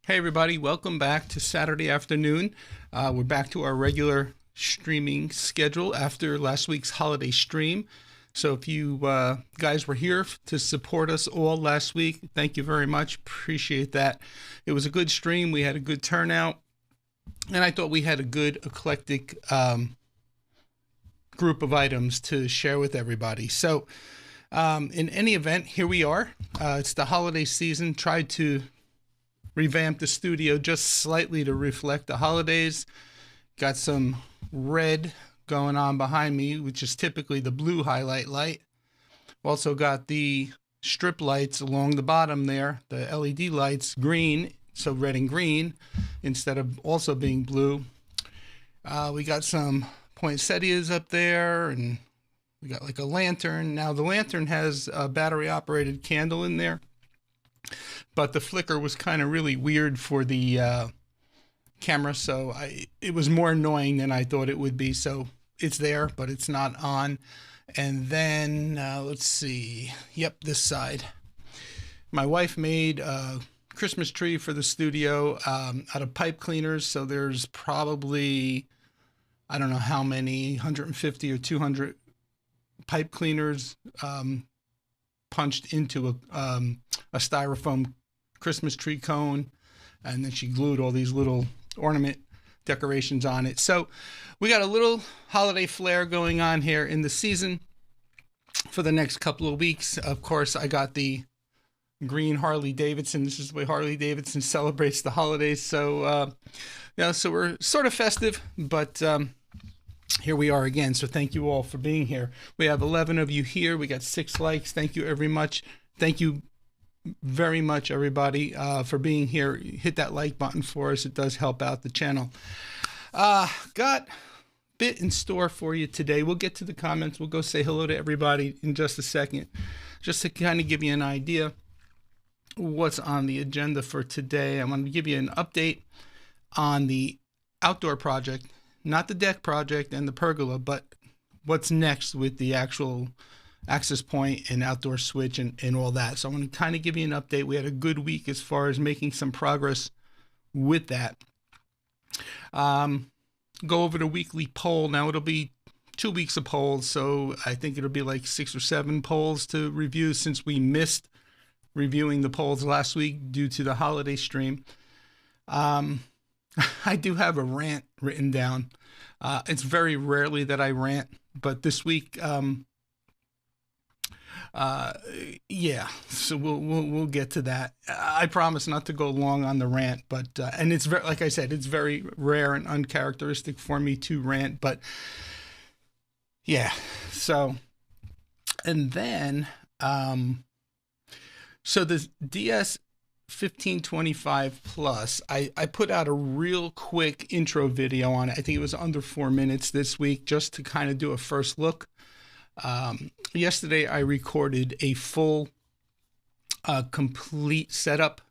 Hey everybody, welcome back to Saturday afternoon. We're back to our regular streaming schedule after last week's holiday stream. So if you guys were here to support us all last week, thank you very much. Appreciate that. It was a good stream. We had a good turnout. And I thought we had a good eclectic group of items to share with everybody. So in any event, here we are. It's the holiday season. Tried to revamp the studio just slightly to reflect the holidays. Got some red going on behind me, which is typically the blue highlight light. Also got the strip lights along the bottom there, the LED lights, green, so red and green instead of also being blue. We got some poinsettias up there, and we got like a lantern. Now the lantern has a battery operated candle in there, but the flicker was kind of really weird for the camera, so it was more annoying than I thought it would be. So it's there, but it's not on. And then let's see. Yep, this side. My wife made a Christmas tree for the studio out of pipe cleaners. So there's probably, I don't know how many, 150 or 200 pipe cleaners punched into a styrofoam Christmas tree cone, and then she glued all these little ornament decorations on it. So we got a little holiday flair going on here in the season for the next couple of weeks. Of course, I got the green Harley Davidson. This is the way Harley Davidson celebrates the holidays. So so we're sort of festive, but here we are again. So thank you all for being here. We have 11 of you here. We got 6 likes. Thank you very much. Thank you very much, everybody, for being here. Hit that like button for us. It does help out the channel. Got a bit in store for you today. We'll get to the comments. We'll go say hello to everybody in just a second, just to kind of give you an idea what's on the agenda for today. I'm going to give you an update on the outdoor project, not the deck project and the pergola, but what's next with the actual access point and outdoor switch and all that. So I'm going to kind of give you an update. We had a good week as far as making some progress with that. Go over the weekly poll. Now it'll be 2 weeks of polls, so I think it'll be like 6 or 7 polls to review since we missed reviewing the polls last week due to the holiday stream. I do have a rant written down. It's very rarely that I rant, but this week, so we'll get to that. I promise not to go long on the rant, but and it's very, like I said, it's very rare and uncharacteristic for me to rant, but yeah. So, and then so the DS 1525 Plus, I put out a real quick intro video on it. I think it was under 4 minutes this week, just to kind of do a first look. Yesterday I recorded a full complete setup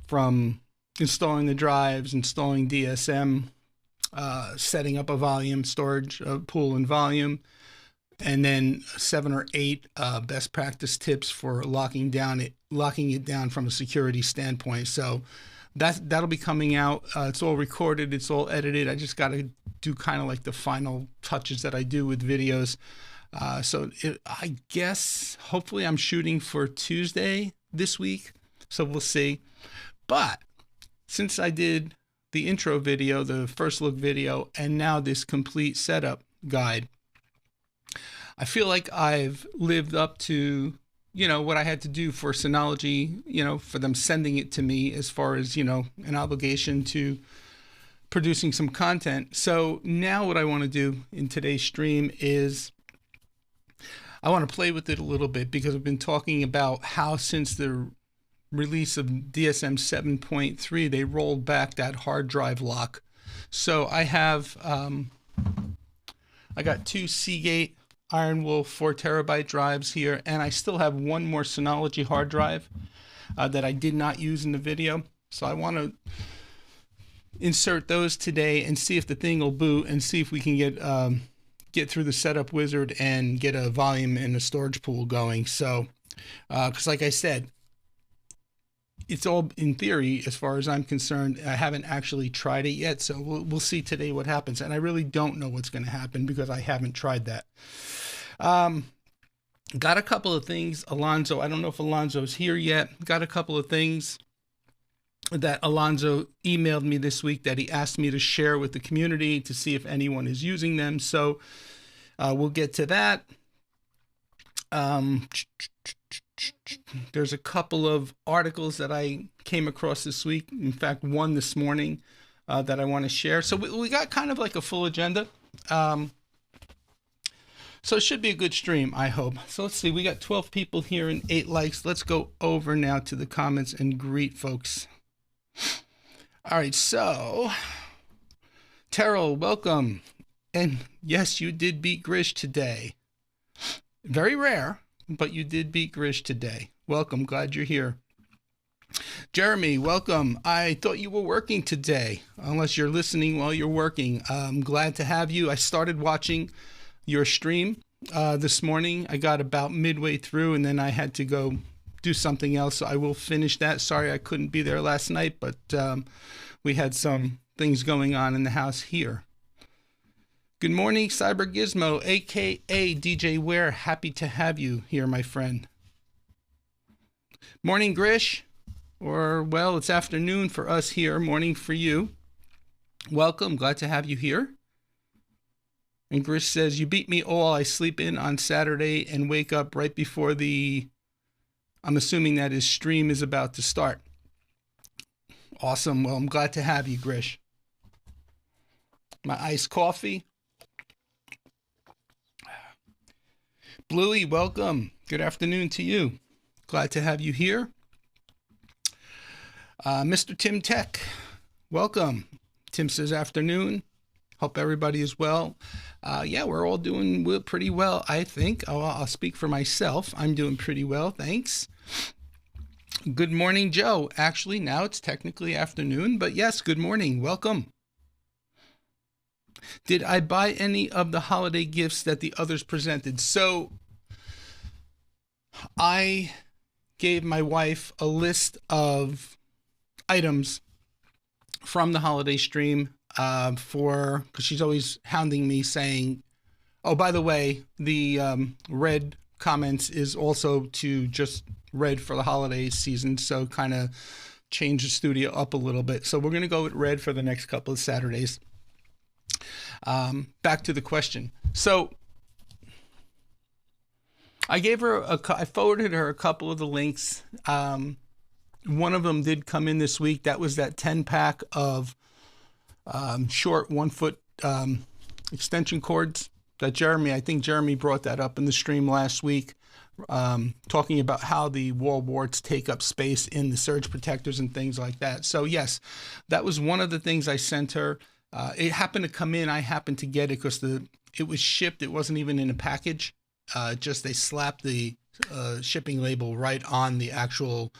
from installing the drives, installing DSM, setting up a volume storage pool and volume, and then 7 or 8 best practice tips for locking it down from a security standpoint. So that'll be coming out. It's all recorded, it's all edited. I just got to do kind of like the final touches that I do with videos. I guess hopefully I'm shooting for Tuesday this week, so we'll see. But since I did the intro video, the first look video, and now this complete setup guide, I feel like I've lived up to, what I had to do for Synology, for them sending it to me as far as, an obligation to producing some content. So now what I want to do in today's stream is I want to play with it a little bit, because I've been talking about how since the release of DSM 7.3, they rolled back that hard drive lock. So I have, I got 2 Seagate Iron Wolf 4 terabyte drives here, and I still have one more Synology hard drive that I did not use in the video. So I want to insert those today and see if the thing will boot, and see if we can get through the setup wizard and get a volume and a storage pool going. So because like I said, it's all in theory as far as I'm concerned. I haven't actually tried it yet, so we'll see today what happens. And I really don't know what's going to happen because I haven't tried that. Got a couple of things, Alonzo. I don't know if Alonzo's here yet. Got a couple of things that Alonzo emailed me this week that he asked me to share with the community to see if anyone is using them. So we'll get to that. There's a couple of articles that I came across this week. In fact, one this morning that I want to share. So we got kind of like a full agenda. So it should be a good stream, I hope. So let's see. We got 12 people here and 8 likes. Let's go over now to the comments and greet folks. All right. So, Terrell, welcome. And yes, you did beat Grish today. Very rare, but you did beat Grish today. Welcome. Glad you're here. Jeremy, welcome. I thought you were working today, unless you're listening while you're working. I'm glad to have you. I started watching your stream this morning. I got about midway through and then I had to go do something else. So I will finish that. Sorry I couldn't be there last night, but we had some things going on in the house here. Good morning, Cyber Gizmo, aka DJ Ware. Happy to have you here, my friend. Morning, Grish. Or, well, it's afternoon for us here. Morning for you. Welcome. Glad to have you here. And Grish says, you beat me all. I sleep in on Saturday and wake up right before I'm assuming that his stream is about to start. Awesome. Well, I'm glad to have you, Grish. My iced coffee. Bluey, welcome. Good afternoon to you. Glad to have you here. Mr. Tim Tech, welcome. Tim says afternoon. Hope everybody is well. Yeah, we're all doing pretty well, I think. I'll speak for myself. I'm doing pretty well, thanks. Good morning, Joe. Actually, now it's technically afternoon, but yes, good morning. Welcome. Did I buy any of the holiday gifts that the others presented? So I gave my wife a list of items from the holiday stream because she's always hounding me saying, oh, by the way, the red comments is also to just red for the holiday season. So kind of change the studio up a little bit. So we're going to go with red for the next couple of Saturdays. Back to the question. So I gave her I forwarded her a couple of the links. One of them did come in this week. That was that 10-pack of short 1-foot extension cords that I think Jeremy brought that up in the stream last week, talking about how the wall warts take up space in the surge protectors and things like that. So yes, that was one of the things I sent her. It happened to come in. I happened to get it because it was shipped. It wasn't even in a package. Just they slapped the shipping label right on the actual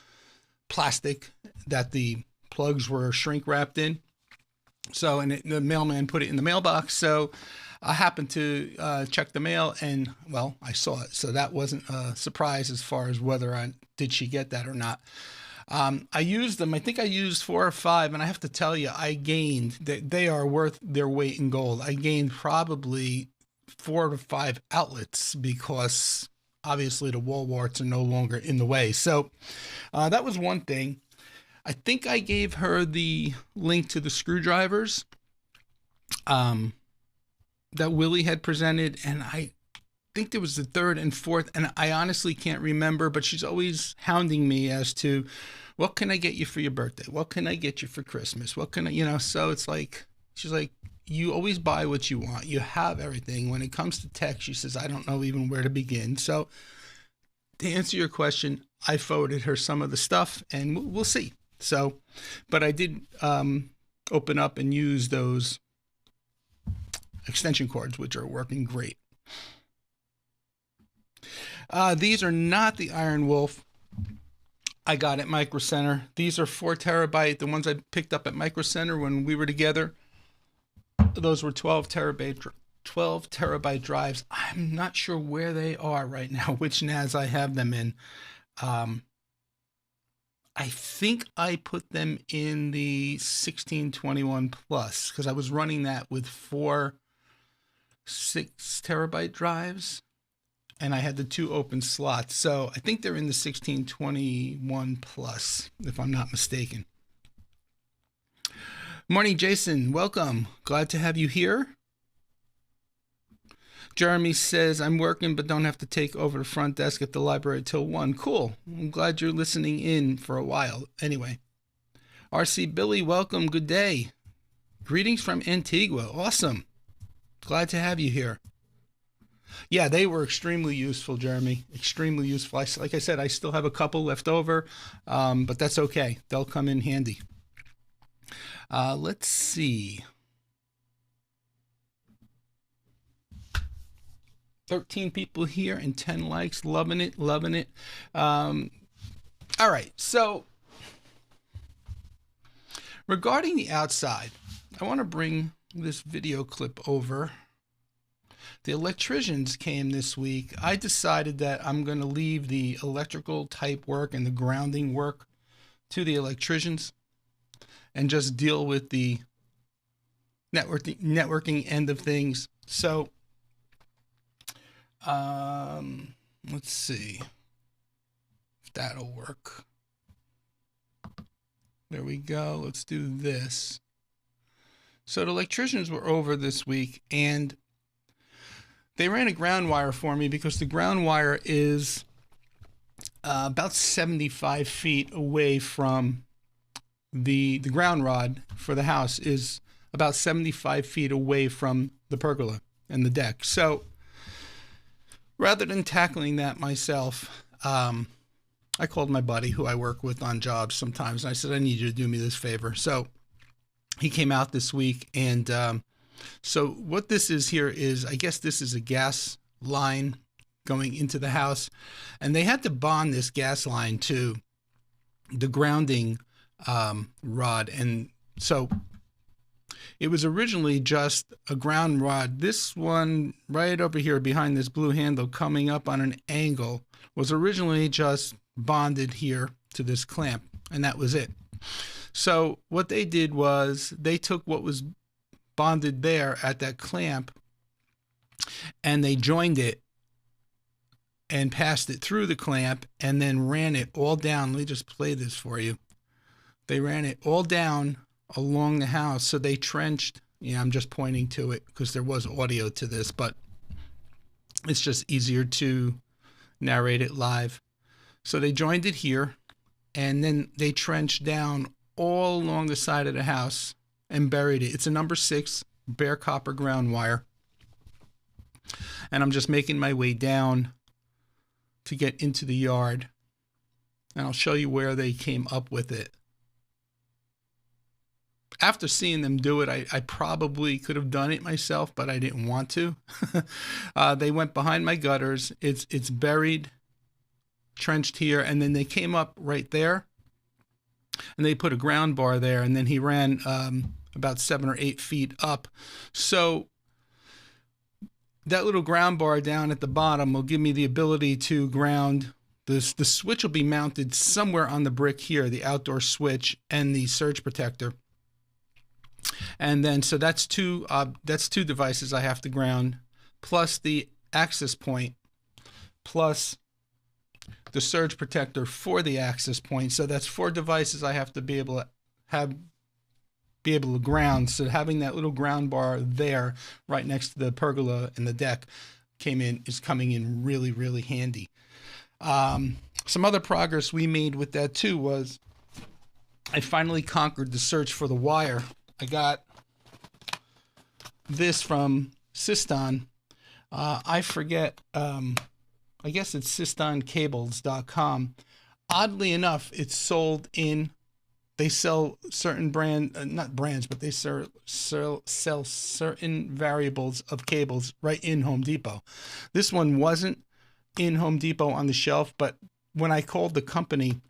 plastic that the plugs were shrink wrapped in. So, and the mailman put it in the mailbox. So I happened to check the mail and, well, I saw it. So that wasn't a surprise as far as whether did she get that or not. I used them. I think I used 4 or 5, and I have to tell you, I gained, they are worth their weight in gold. I gained probably 4 to 5 outlets because obviously the wall warts are no longer in the way. So that was one thing. I think I gave her the link to the screwdrivers that Willie had presented, and I think there was the 3rd and 4th, and I honestly can't remember, but she's always hounding me as to, what can I get you for your birthday? What can I get you for Christmas? What can I, so it's like, she's like, you always buy what you want. You have everything. When it comes to tech, she says, I don't know even where to begin. So to answer your question, I forwarded her some of the stuff, and we'll see. So, but I did open up and use those extension cords, which are working great. These are not the Iron Wolf I got at Micro Center. These are 4 terabyte. The ones I picked up at Micro Center when we were together, those were 12 terabyte drives. I'm not sure where they are right now, which NAS I have them in. I think I put them in the 1621 plus because I was running that with 4 6 terabyte drives, and I had the 2 open slots. So I think they're in the 1621 plus, if I'm not mistaken. Morning, Jason. Welcome. Glad to have you here. Jeremy says, I'm working but don't have to take over the front desk at the library till 1. Cool. I'm glad you're listening in for a while. Anyway. RC Billy, welcome. Good day. Greetings from Antigua. Awesome. Glad to have you here. Yeah, they were extremely useful, Jeremy. Extremely useful. Like I said, I still have a couple left over, but that's okay. They'll come in handy. Let's see. 13 people here and 10 likes. Loving it, loving it. All right, so regarding the outside, I want to bring this video clip over. The electricians came this week. I decided that I'm going to leave the electrical type work and the grounding work to the electricians and just deal with the networking end of things. So let's see if that'll work. There we go. Let's do this. So the electricians were over this week and they ran a ground wire for me because the ground wire is about 75 feet away from the ground rod for the house is about 75 feet away from the pergola and the deck. So rather than tackling that myself, I called my buddy who I work with on jobs sometimes, and I said, I need you to do me this favor. So he came out this week, and so what this is here is, I guess this is a gas line going into the house, and they had to bond this gas line to the grounding rod. And so it was originally just a ground rod. This one right over here behind this blue handle coming up on an angle was originally just bonded here to this clamp, and that was it. So what they did was they took what was bonded there at that clamp and they joined it and passed it through the clamp and then ran it all down. Let me just play this for you. They ran it all down along the house. So they trenched, I'm just pointing to it because there was audio to this, but it's just easier to narrate it live. So they joined it here and then they trenched down all along the side of the house and buried it. It's a number 6 bare copper ground wire. And I'm just making my way down to get into the yard. And I'll show you where they came up with it. After seeing them do it, I probably could have done it myself, but I didn't want to. They went behind my gutters. It's buried, trenched here, and then they came up right there, and they put a ground bar there, and then he ran about 7 or 8 feet up. So that little ground bar down at the bottom will give me the ability to ground. The switch will be mounted somewhere on the brick here, the outdoor switch and the surge protector. And then, so that's two devices I have to ground, plus the access point, plus the surge protector for the access point. So that's 4 devices I have to be able to ground. So having that little ground bar there right next to the pergola and the deck is coming in really, really handy. Some other progress we made with that too was I finally conquered the search for the wire. I got this from Siston. I forget, I guess it's sistoncables.com. Oddly enough, it's sold in, they sell certain not brands, but they sell certain variables of cables right in Home Depot. This one wasn't in Home Depot on the shelf, but when I called the company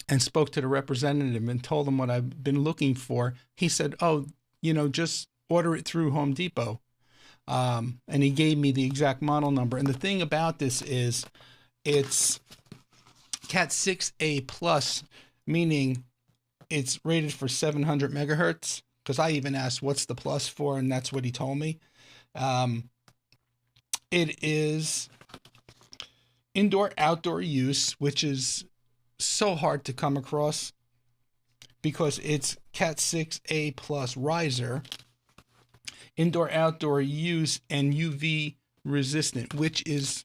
and spoke to the representative and told him what I've been looking for, he said, oh, just order it through Home Depot. And he gave me the exact model number. And the thing about this is it's Cat 6A plus, meaning it's rated for 700 megahertz. Because I even asked what's the plus for, and that's what he told me. It is indoor-outdoor use, which is so hard to come across because it's Cat 6A plus riser, indoor-outdoor use, and UV resistant, which is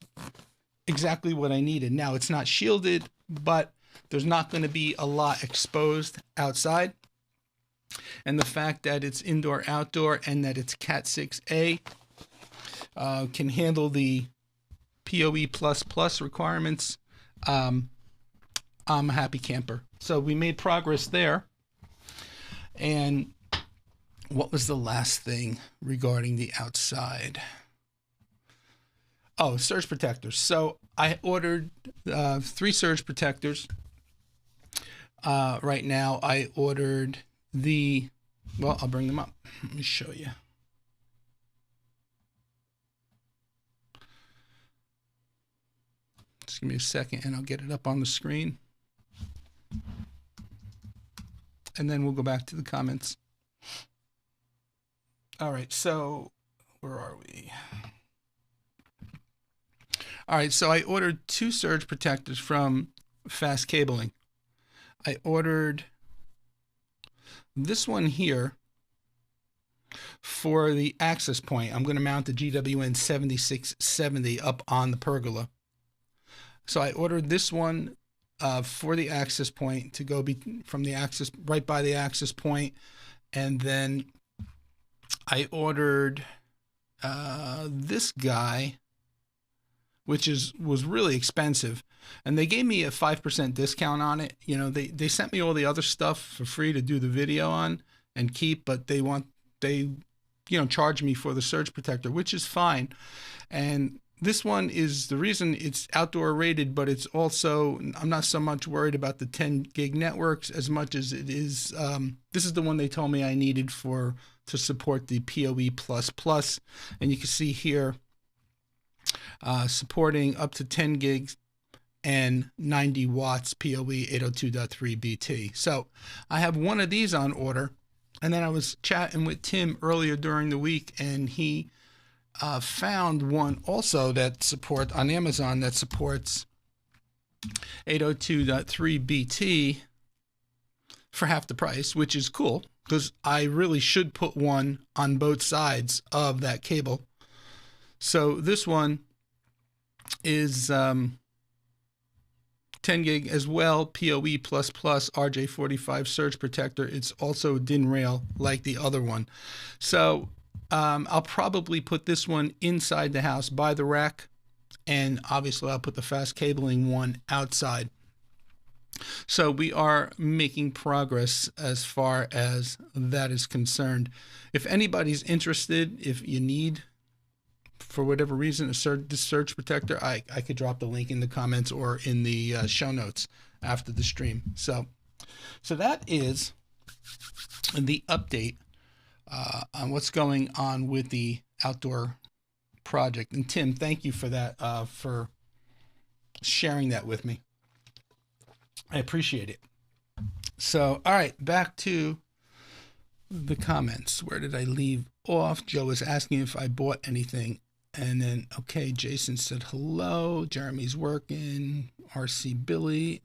exactly what I needed. Now, it's not shielded, but there's not going to be a lot exposed outside. And the fact that it's indoor-outdoor and that it's Cat 6A can handle the PoE++ requirements. I'm a happy camper. So we made progress there. And what was the last thing regarding the outside? Oh, surge protectors. So I ordered 3 surge protectors. Right now I ordered well, I'll bring them up. Let me show you. Just give me a second and I'll get it up on the screen. And then we'll go back to the comments. All right, so where are we? All right, so I ordered 2 surge protectors from Fast Cabling. I ordered this one here for the access point. I'm going to mount the GWN 7670 up on the pergola. So I ordered this one for the access point to go from the access, right by the access point. And then I ordered this guy, which was really expensive. And they gave me a 5% discount on it. You know, they sent me all the other stuff for free to do the video on and keep, but they charge me for the surge protector, which is fine. And this one is the reason it's outdoor rated, but it's also, I'm not so much worried about the 10 gig networks as much as it is, this is the one they told me I needed to support the PoE++. And you can see here, supporting up to 10 gigs and 90 watts PoE 802.3 BT. So I have one of these on order. And then I was chatting with Tim earlier during the week, and he found one also that supports on Amazon that supports 802.3 BT for half the price, which is cool because I really should put one on both sides of that cable. So this one is 10 gig as well, PoE++, RJ45 surge protector. It's also DIN rail like the other one. So I'll probably put this one inside the house by the rack, and obviously I'll put the fast cabling one outside. So we are making progress as far as that is concerned. If anybody's interested, if you need, for whatever reason, this surge protector, I could drop the link in the comments or in the show notes after the stream. So that is the update on what's going on with the outdoor project. And Tim, thank you for that, for sharing that with me. I appreciate it. So, all right, back to the comments. Where did I leave off? Joe was asking if I bought anything. And then, okay, Jason said hello. Jeremy's working. RC Billy.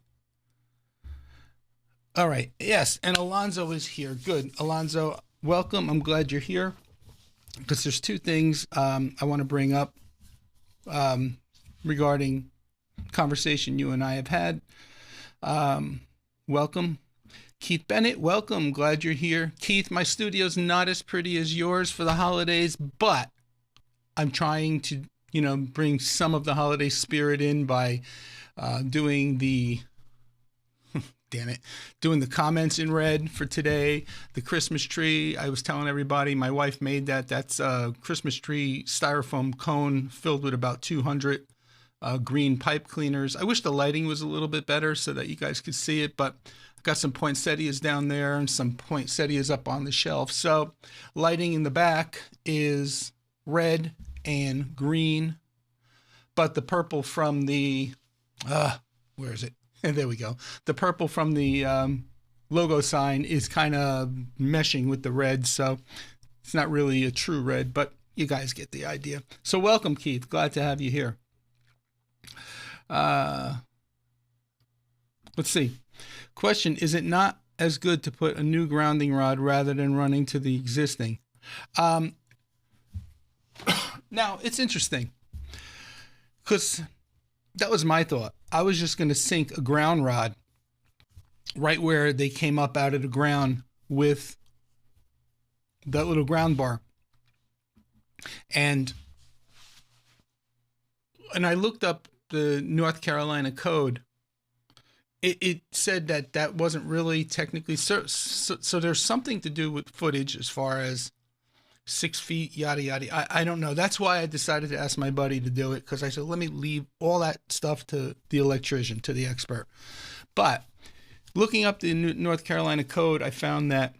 All right, yes, and Alonzo is here. Good. Alonzo, welcome. I'm glad you're here because there's 2 things I want to bring up regarding conversation you and I have had. Welcome. Keith Bennett, welcome. Glad you're here. Keith, my studio's not as pretty as yours for the holidays, but I'm trying to, bring some of the holiday spirit in by doing the, doing the comments in red for today. The Christmas tree, I was telling everybody, my wife made that. That's a Christmas tree styrofoam cone filled with about 200 green pipe cleaners. I wish the lighting was a little bit better so that you guys could see it, but I've got some poinsettias down there and some poinsettias up on the shelf. So lighting in the back is red and green, but the purple from the, where is it? There we go. The purple from the logo sign is kind of meshing with the red, so it's not really a true red, but you guys get the idea. So welcome, Keith. Glad to have you here. Let's see. Question, is it not as good to put a new grounding rod rather than running to the existing? Now, it's interesting because that was my thought. I was just going to sink a ground rod right where they came up out of the ground with that little ground bar. And I looked up the North Carolina code. It said that wasn't really technically so there's something to do with footage as far as 6 feet, yada yada. I don't know. That's why I decided to ask my buddy to do it, because I said let me leave all that stuff to the electrician, to the expert. But looking up the North Carolina code, I found that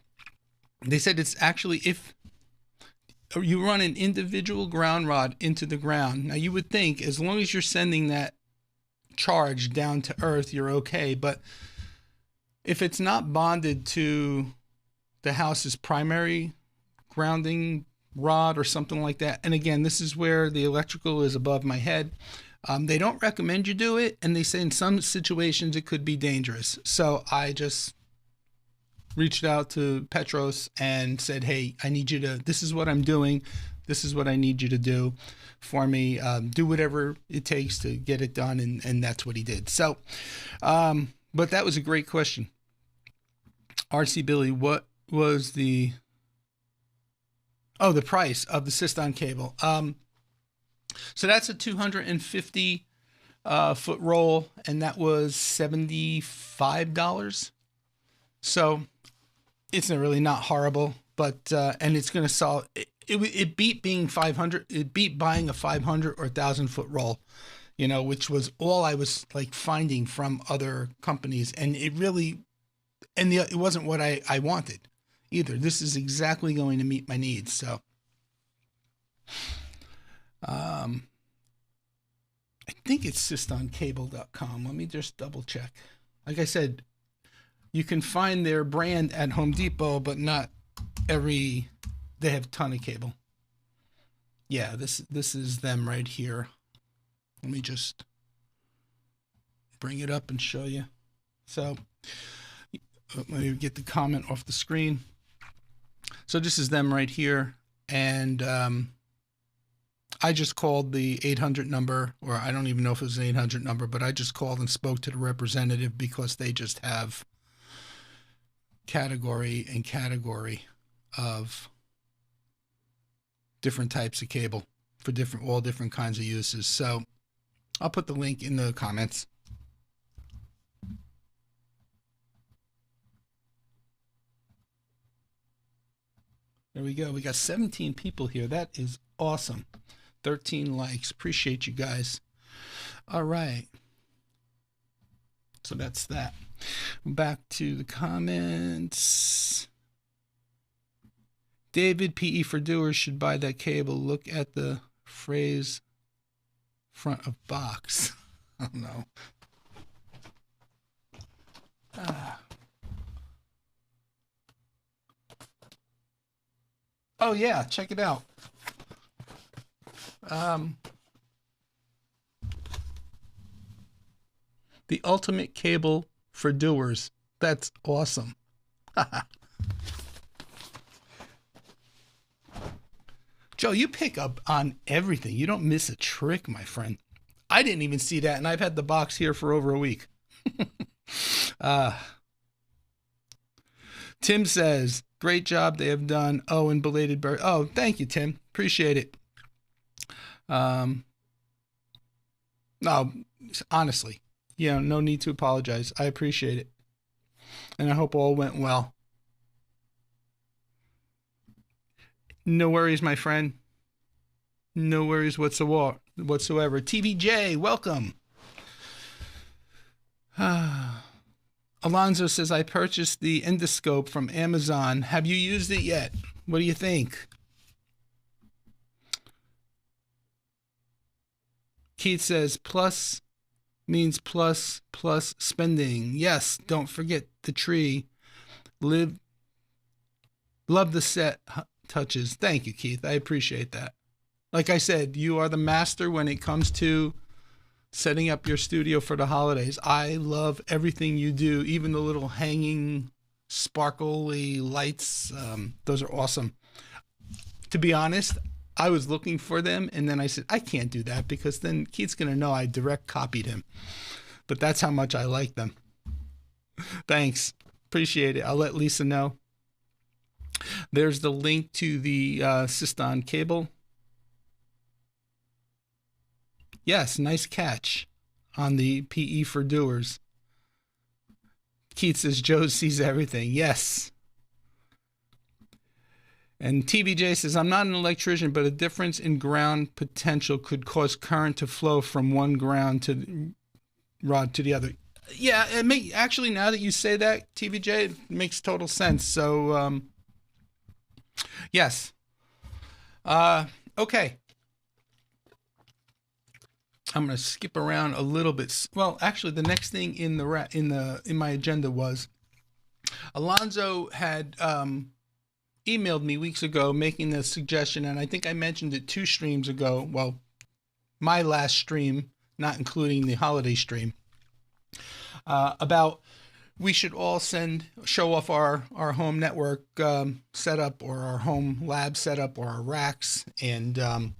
they said it's actually if you run an individual ground rod into the ground. Now you would think as long as you're sending that charge down to earth, you're okay. But if it's not bonded to the house's primary grounding rod or something like that, and again, this is where the electrical is above my head, they don't recommend you do it, and they say in some situations it could be dangerous. So I just reached out to Petros and said, hey, I need you to, this is what I'm doing, this is what I need you to do for me, do whatever it takes to get it done, and that's what he did. So but that was a great question. RC Billy, what was the price of the Syston cable? So that's a 250 foot roll, and that was $75. So it's really not horrible, but and it's going to solve it beat being 500. It beat buying a 500 or 1,000 foot roll, which was all I was like finding from other companies, and it wasn't what I wanted either. This is exactly going to meet my needs. So I think it's systoncable.com. Let me just double check. Like I said, you can find their brand at Home Depot, but not they have a ton of cable. Yeah, this is them right here. Let me just bring it up and show you. So let me get the comment off the screen. So this is them right here. And I just called the 800 number, or I don't even know if it was an 800 number, but I just called and spoke to the representative because they just have category and category of different types of cable for all different kinds of uses. So I'll put the link in the comments. There we go. We got 17 people here. That is awesome. 13 likes. Appreciate you guys. All right. So that's that. Back to the comments. David, PE for doers should buy that cable. Look at the phrase front of box. I don't know. Oh yeah, check it out. The ultimate cable for doers. That's awesome. Joe, you pick up on everything. You don't miss a trick, my friend. I didn't even see that, and I've had the box here for over a week. Tim says, great job they have done. Oh, and belated birthday. Oh, thank you, Tim. Appreciate it. No, honestly, no need to apologize. I appreciate it. And I hope all went well. No worries, my friend. No worries whatsoever. TVJ, welcome. Alonzo says, I purchased the endoscope from Amazon. Have you used it yet? What do you think? Keith says, plus means plus spending. Yes, don't forget the tree. Live, love the set touches. Thank you, Keith. I appreciate that. Like I said, you are the master when it comes to setting up your studio for the holidays. I love everything you do, even the little hanging sparkly lights. Those are awesome. To be honest, I was looking for them, and then I said, I can't do that because then Keith's going to know I direct copied him. But that's how much I like them. Thanks. Appreciate it. I'll let Lisa know. There's the link to the Siston cable. Yes, nice catch on the PE for doers. Keith says Joe sees everything. Yes. And TVJ says, I'm not an electrician, but a difference in ground potential could cause current to flow from one ground to rod to the other. Yeah, actually, now that you say that, TVJ, it makes total sense. So, yes. Okay. I'm going to skip around a little bit. Well, actually, the next thing in my agenda was Alonzo had emailed me weeks ago making the suggestion, and I think I mentioned it 2 streams ago. Well, my last stream, not including the holiday stream, about we should all show off our home network setup or our home lab setup or our racks. And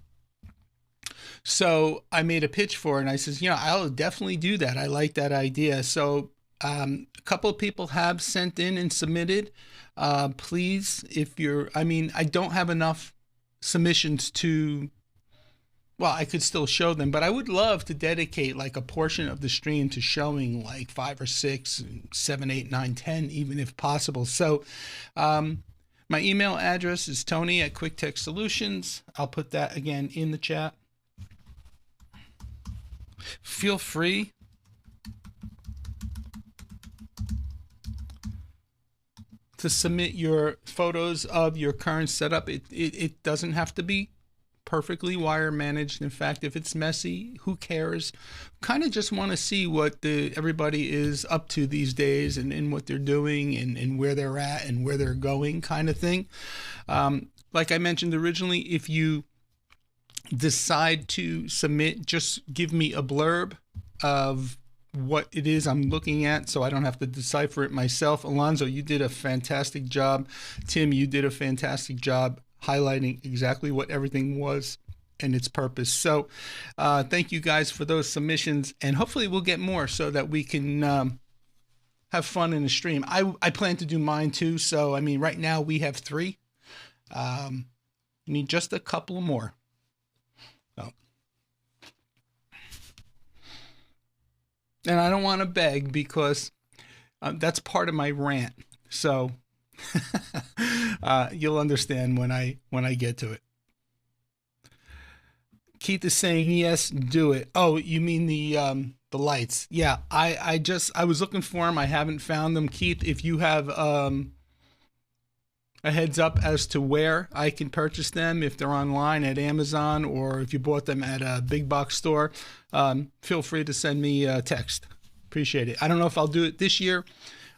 so I made a pitch for it, and I says, I'll definitely do that. I like that idea. So a couple of people have sent in and submitted. Please, I don't have enough submissions to, well, I could still show them, but I would love to dedicate like a portion of the stream to showing like 5 or 6, 7, 8, 9, 10, even if possible. So my email address is Tony@QuickTechSolutions. I'll put that again in the chat. Feel free to submit your photos of your current setup. It doesn't have to be perfectly wire managed. In fact, if it's messy, who cares? Kind of just want to see what everybody is up to these days and what they're doing and where they're at and where they're going, kind of thing. Like I mentioned originally, if you decide to submit, just give me a blurb of what it is I'm looking at so I don't have to decipher it myself. Alonzo, you did a fantastic job. Tim, you did a fantastic job highlighting exactly what everything was and its purpose. So thank you guys for those submissions, and hopefully we'll get more so that we can have fun in the stream. I plan to do mine too. So, right now we have 3. Need just a couple more. So. And I don't want to beg because that's part of my rant. So you'll understand when I get to it. Keith is saying, yes, do it. Oh, you mean the lights? Yeah, I was looking for them. I haven't found them. Keith, if you have a heads up as to where I can purchase them, if they're online at Amazon or if you bought them at a big box store, feel free to send me a text. Appreciate it. I don't know if I'll do it this year,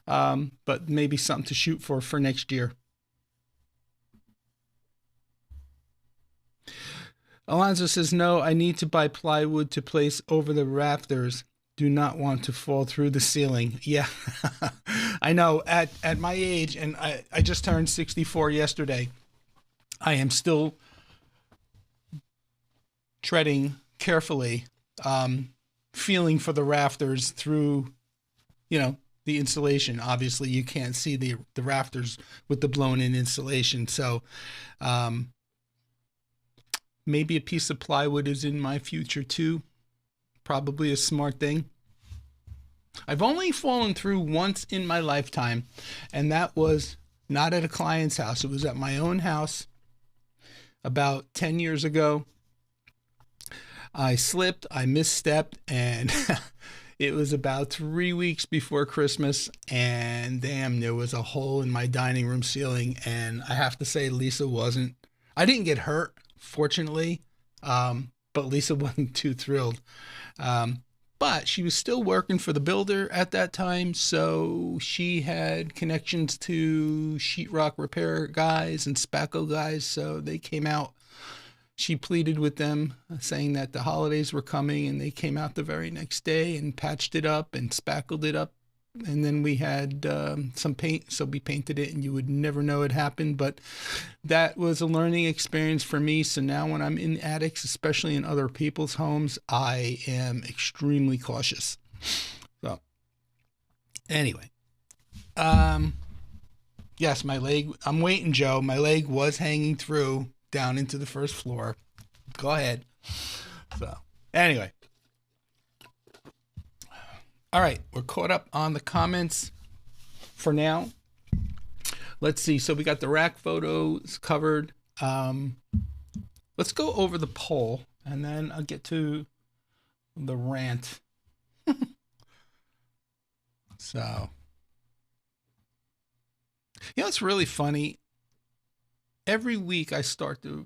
but maybe something to shoot for next year. Alonzo says, no, I need to buy plywood to place over the rafters. Do not want to fall through the ceiling. Yeah, I know at my age, and I just turned 64 yesterday, I am still treading carefully, feeling for the rafters through, the insulation. Obviously, you can't see the rafters with the blown-in insulation. So maybe a piece of plywood is in my future too. Probably a smart thing. I've only fallen through once in my lifetime, and that was not at a client's house. It was at my own house about 10 years ago. I slipped, I misstepped, and it was about 3 weeks before Christmas, and damn, there was a hole in my dining room ceiling, and I have to say Lisa I didn't get hurt, fortunately, but Lisa wasn't too thrilled. But she was still working for the builder at that time, so she had connections to sheetrock repair guys and spackle guys, so they came out. She pleaded with them, saying that the holidays were coming, and they came out the very next day and patched it up and spackled it up. And then we had some paint, so we painted it, and you would never know it happened. But that was a learning experience for me. So now when I'm in attics, especially in other people's homes, I am extremely cautious. So anyway, yes, my leg, I'm waiting, Joe. My leg was hanging through down into the first floor. Go ahead. So anyway. All right, we're caught up on the comments for now. Let's see. So we got the rack photos covered. Let's go over the poll, and then I'll get to the rant. So, it's really funny. Every week I start the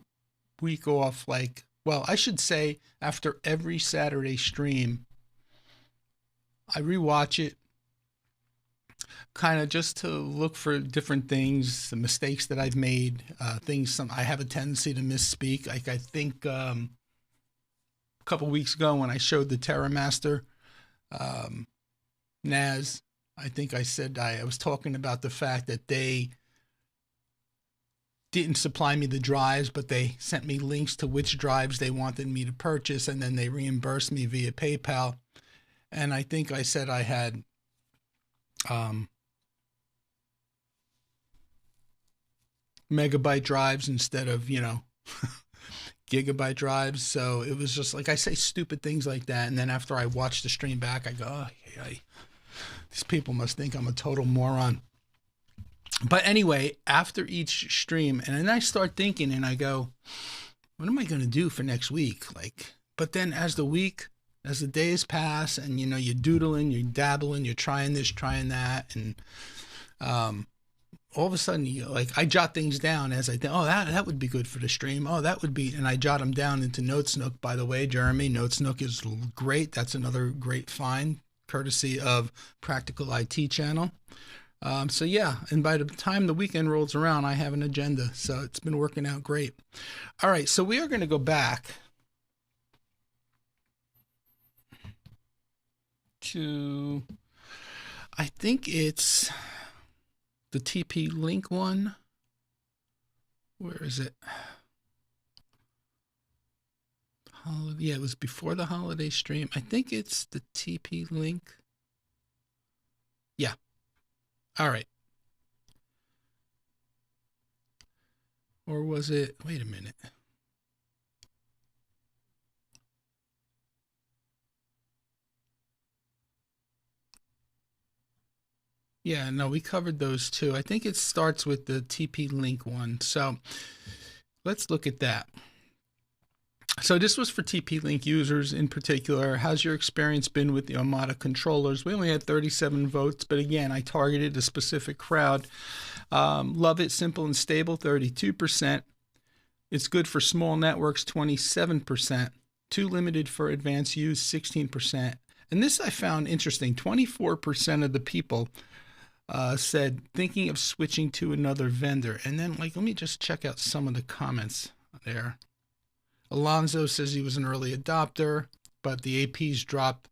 week off like, well, I should say after every Saturday stream, I rewatch it kind of just to look for different things, the mistakes that I've made, I have a tendency to misspeak. Like I think a couple weeks ago when I showed the TerraMaster NAS, I think I said I was talking about the fact that they didn't supply me the drives, but they sent me links to which drives they wanted me to purchase, and then they reimbursed me via PayPal. And I think I said I had megabyte drives instead of, gigabyte drives. So it was just like I say stupid things like that. And then after I watch the stream back, I go, oh, these people must think I'm a total moron. But anyway, after each stream, and then I start thinking and I go, what am I going to do for next week? But then as the days pass and, you're doodling, you're dabbling, you're trying this, trying that. And all of a sudden, I jot things down as I think, oh, that would be good for the stream. Oh, that would be, and I jot them down into Notesnook. By the way, Jeremy, Notesnook is great. That's another great find, courtesy of Practical IT Channel. So yeah, and by the time the weekend rolls around, I have an agenda. So it's been working out great. All right, so we are going to go back to, I think it's the TP-Link one. Where is it? Yeah, it was before the holiday stream. I think it's the TP-Link. Yeah. All right. Or was it, wait a minute. Yeah, no, we covered those too. I think it starts with the TP-Link one. So let's look at that. So this was for TP-Link users in particular. How's your experience been with the Armada controllers? We only had 37 votes, but again, I targeted a specific crowd. Love it, simple and stable, 32%. It's good for small networks, 27%. Too limited for advanced use, 16%. And this I found interesting. 24% of the people said thinking of switching to another vendor. And then let me just check out some of the comments there. Alonzo says he was an early adopter, but the APs dropped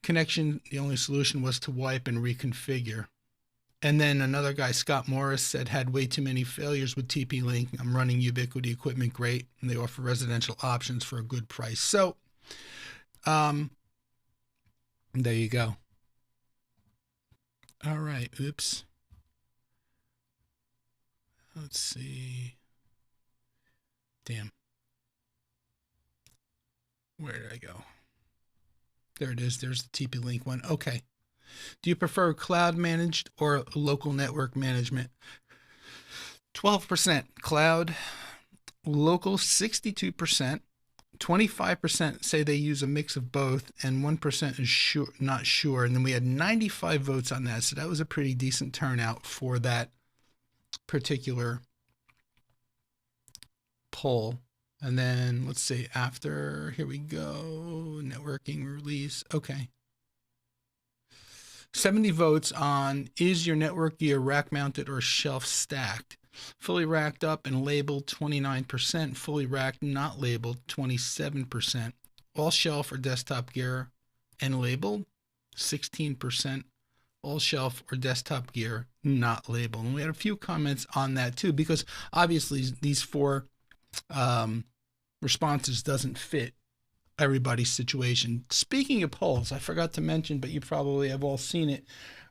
connection. The only solution was to wipe and reconfigure. And then another guy, Scott Morris, said had way too many failures with TP-Link. I'm running Ubiquiti equipment great, and they offer residential options for a good price. So there you go. All right. Oops. Let's see. Damn. Where did I go? There it is. There's the TP-Link one. Okay. Do you prefer cloud managed or local network management? 12% cloud, local 62%, 25% say they use a mix of both, and 1% is not sure. And then we had 95 votes on that. So that was a pretty decent turnout for that particular poll. And then let's see, after, here we go, networking release. Okay. 70 votes on, is your network gear rack mounted or shelf stacked? Fully racked up and labeled, 29%. Fully racked, not labeled, 27%. All shelf or desktop gear and labeled, 16%. All shelf or desktop gear, not labeled. And we had a few comments on that too, because obviously these four responses doesn't fit everybody's situation. Speaking of polls, I forgot to mention, but you probably have all seen it.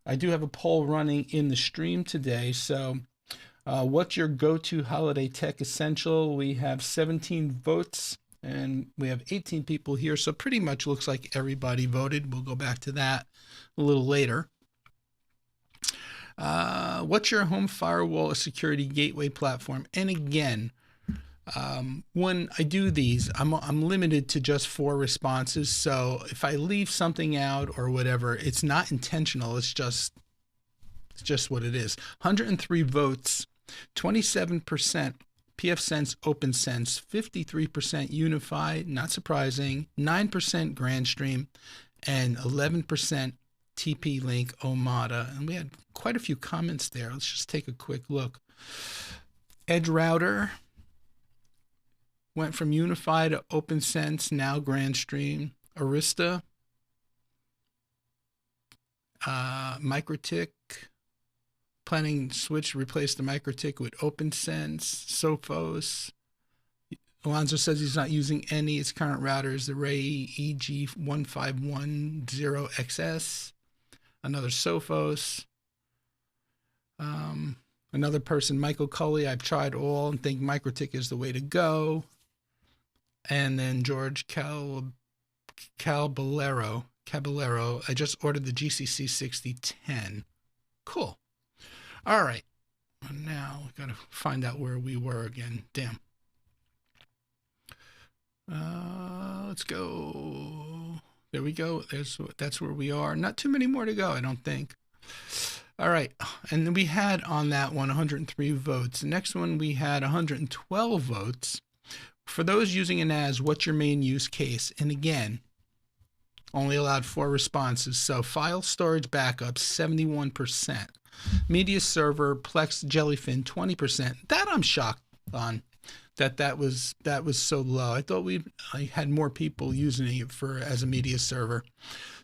I do have a poll running in the stream today. So what's your go-to holiday tech essential? We have 17 votes and we have 18 people here. So pretty much looks like everybody voted. We'll go back to that a little later. What's your home firewall or security gateway platform? And again, when I do these, I'm limited to just 4 responses. So if I leave something out or whatever, it's not intentional. It's just what it is. 103 votes, 27% pfSense OpenSense, 53% Unified, not surprising, 9% GrandStream, and 11% TP-Link Omada. And we had quite a few comments there. Let's just take a quick look. Edge router went from Unified to OpenSense, now GrandStream. Arista, MikroTik, planning switch, replace the MikroTik with OpenSense. Sophos. Alonzo says he's not using any. Its current router is the Ray EG1510XS. Another Sophos. Another person, Michael Cully, I've tried all and think MikroTik is the way to go. And then George Caballero, I just ordered the GCC 6010. Cool. All right. Now we've got to find out where we were again. Damn. Let's go. There we go. That's where we are. Not too many more to go, I don't think. All right. And then we had on that one 103 votes. The next one we had 112 votes. For those using a NAS, what's your main use case? And again, only allowed 4 responses. So file storage backup, 71%. Media server, Plex, Jellyfin, 20%. That I'm shocked on. That was so low. I thought I had more people using it as a media server.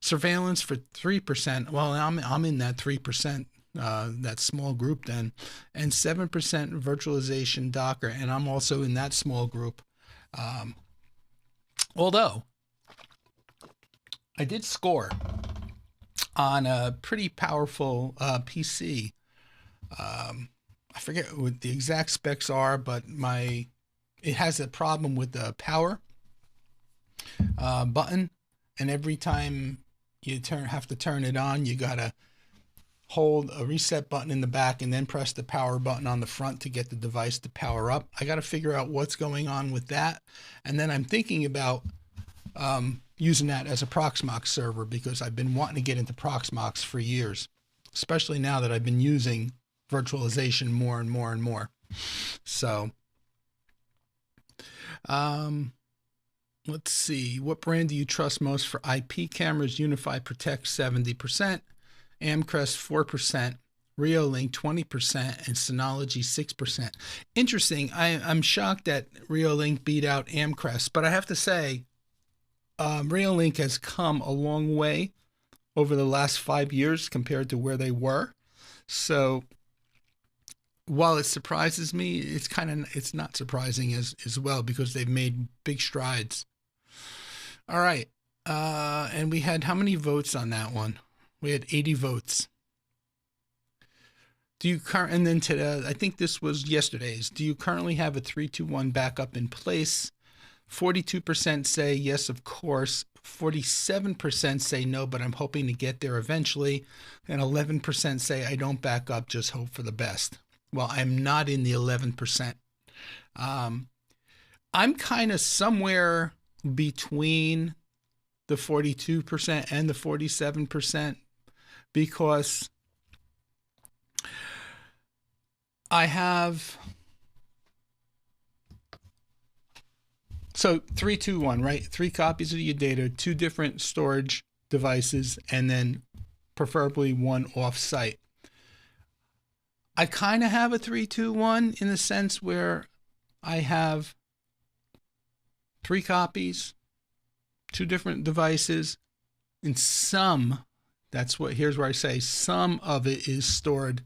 Surveillance for 3%. Well, I'm in that 3%, that small group then, and 7% virtualization Docker, and I'm also in that small group. Although I did score on a pretty powerful PC. I forget what the exact specs are, but it has a problem with the power button, and every time you have to turn it on, you gotta hold a reset button in the back and then press the power button on the front to get the device to power up. I got to figure out what's going on with that. And then I'm thinking about using that as a Proxmox server, because I've been wanting to get into Proxmox for years, especially now that I've been using virtualization more and more and more. So let's see. What brand do you trust most for IP cameras? Unified Protect, 70%. Amcrest 4%, Reolink 20%, and Synology 6%. Interesting. I'm shocked that Reolink beat out Amcrest, but I have to say, Reolink has come a long way over the last 5 years compared to where they were. So while it surprises me, it's not surprising as well, because they've made big strides. All right, and we had how many votes on that one? We had 80 votes. And then today, I think this was yesterday's. Do you currently have a 3-2-1 backup in place? 42% say yes, of course. 47% say no, but I'm hoping to get there eventually. And 11% say I don't back up, just hope for the best. Well, I'm not in the 11%. I'm kind of somewhere between the 42% and the 47%. Because I have So 3-2-1, right? 3 copies of your data, 2 different storage devices, and then preferably 1 off-site. I kind of have a 3-2-1 in the sense where I have 3 copies, 2 different devices, and here's where I say some of it is stored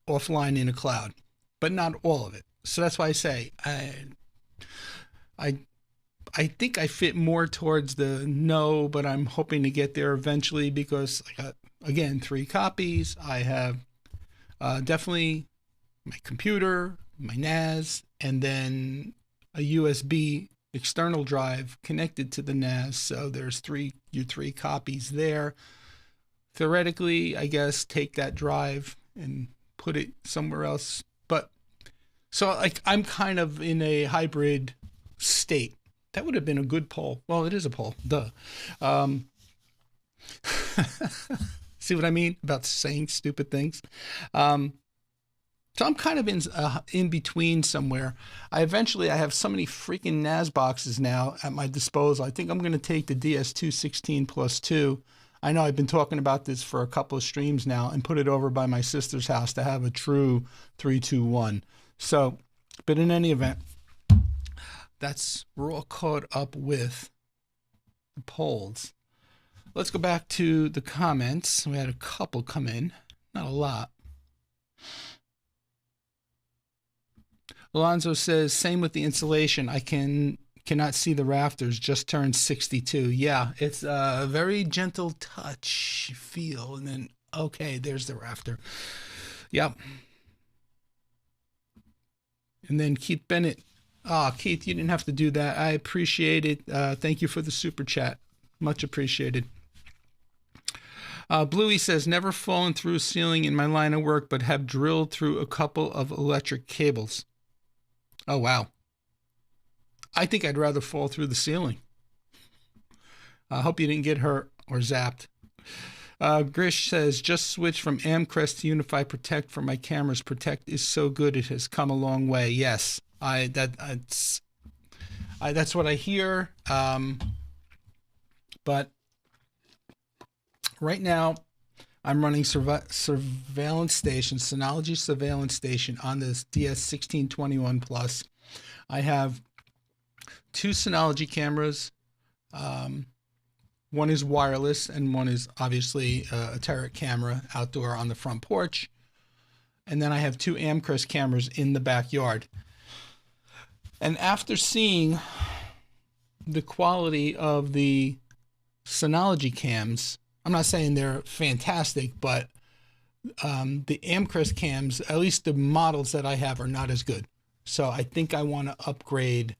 offline in a cloud, but not all of it. So that's why I say I think I fit more towards the no, but I'm hoping to get there eventually because I got, again, 3 copies. I have definitely my computer, my NAS, and then a USB external drive connected to the NAS. So there's your 3 copies there. Theoretically, I guess take that drive and put it somewhere else. But so like I'm kind of in a hybrid state. That would have been a good poll. Well, it is a poll. Duh. See what I mean about saying stupid things? So I'm kind of in between somewhere. I have so many freaking NAS boxes now at my disposal. I think I'm going to take the DS216 plus 2. I know I've been talking about this for a couple of streams now and put it over by my sister's house to have a true 3-2-1. So, but in any event, we're all caught up with the polls. Let's go back to the comments. We had a couple come in, not a lot. Alonzo says, same with the insulation. I cannot see the rafters, just turned 62. Yeah, it's a very gentle touch feel. And then, okay, there's the rafter. Yep. And then Keith Bennett. Keith, you didn't have to do that. I appreciate it. Thank you for the super chat. Much appreciated. Bluey says, never fallen through a ceiling in my line of work, but have drilled through a couple of electric cables. Oh, wow. I think I'd rather fall through the ceiling. I hope you didn't get hurt or zapped. Grish says, just switch from Amcrest to Unify Protect for my cameras. Protect is so good. It has come a long way. Yes, that's what I hear. But right now, I'm running surveillance station, Synology surveillance station on this DS1621 Plus. I have 2 Synology cameras. One is wireless and one is obviously a turret camera outdoor on the front porch. And then I have 2 Amcrest cameras in the backyard. And after seeing the quality of the Synology cams, I'm not saying they're fantastic, but the Amcrest cams, at least the models that I have, are not as good. So I think I want to upgrade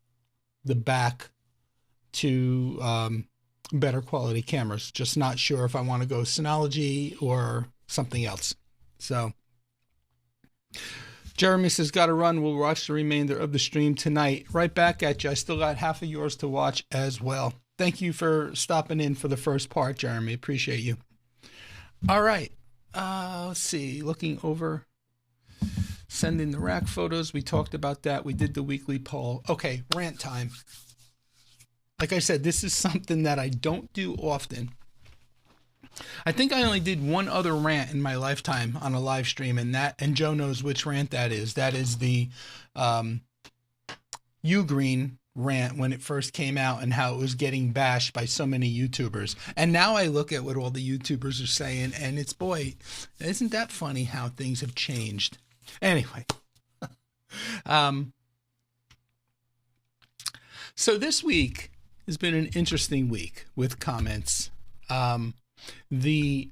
the back to better quality cameras. Just not sure if I want to go Synology or something else. So Jeremy says, got to run. We'll watch the remainder of the stream tonight. Right back at you. I still got half of yours to watch as well. Thank you for stopping in for the first part, Jeremy. Appreciate you. All right. Let's see. Looking over. Sending the rack photos. We talked about that. We did the weekly poll. Okay, rant time. Like I said, this is something that I don't do often. I think I only did one other rant in my lifetime on a live stream, and Joe knows which rant that is. That is the Ugreen rant when it first came out and how it was getting bashed by so many YouTubers. And now I look at what all the YouTubers are saying, and it's, boy, isn't that funny how things have changed? Anyway, so this week has been an interesting week with comments. The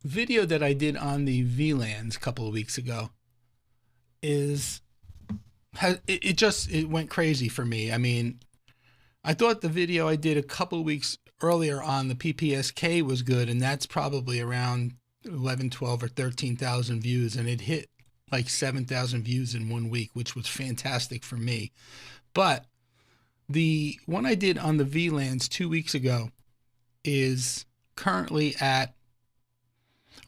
video that I did on the VLANs a couple of weeks ago it went crazy for me. I mean, I thought the video I did a couple of weeks earlier on the PPSK was good, and that's probably around 11, 12, or 13,000 views, and it hit like 7,000 views in 1 week, which was fantastic for me. But the one I did on the VLANs 2 weeks ago is currently at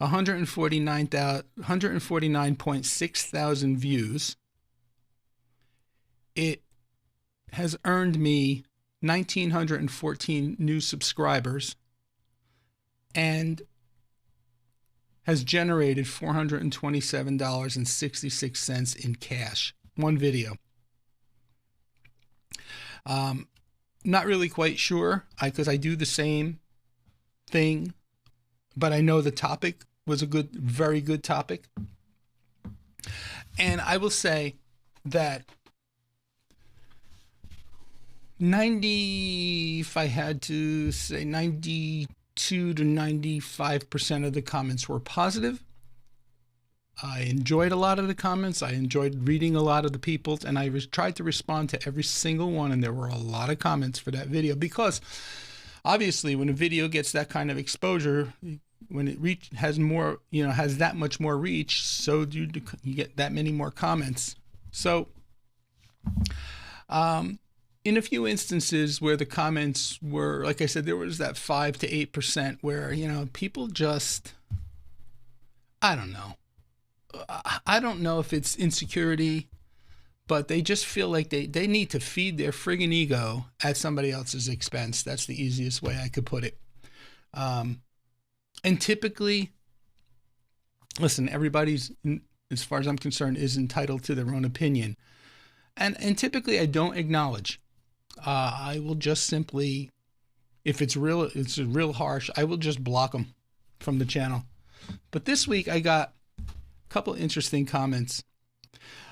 149.6 thousand views. it has earned me 1,914 new subscribers and has generated $427.66 in cash. One video. Not really quite sure, because I do the same thing, but I know the topic was a good, very good topic. And I will say that if I had to say 92 to 95% of the comments were positive. I enjoyed a lot of the comments. I enjoyed reading a lot of the people's, and I tried to respond to every single one, and there were a lot of comments for that video, because obviously when a video gets that kind of exposure, when it has more, has that much more reach, so you get that many more comments. So in a few instances where the comments were, like I said, there was that 5 to 8% where, people just, I don't know. I don't know if it's insecurity, but they just feel like they need to feed their friggin' ego at somebody else's expense. That's the easiest way I could put it. And typically, listen, everybody's, as far as I'm concerned, is entitled to their own opinion. And typically I don't acknowledge. I will just simply, if it's real harsh, I will just block them from the channel. But this week I got couple interesting comments,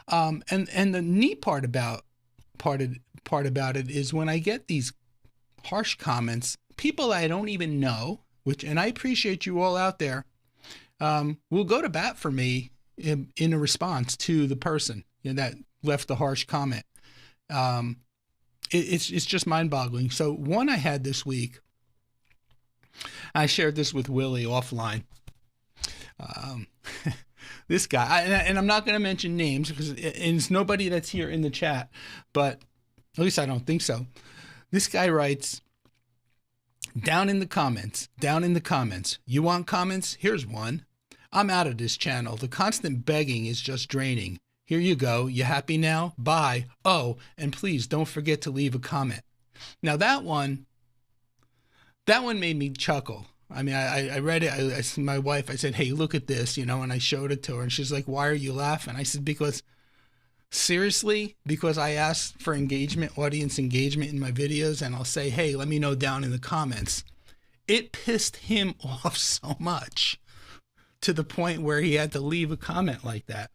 and the neat part about it is when I get these harsh comments, people I don't even know, and I appreciate you all out there, will go to bat for me in a response to the person that left the harsh comment. It's just mind-boggling. So one I had this week, I shared this with Willie offline. This guy, and I'm not going to mention names because it's nobody that's here in the chat, but at least I don't think so. This guy writes, down in the comments, you want comments? Here's one. I'm out of this channel. The constant begging is just draining. Here you go. You happy now? Bye. Oh, and please don't forget to leave a comment. Now that one made me chuckle. I mean, I read it. I said to my wife, I said, hey, look at this, and I showed it to her. And she's like, why are you laughing? I said, because I asked for audience engagement in my videos. And I'll say, hey, let me know down in the comments. It pissed him off so much to the point where he had to leave a comment like that.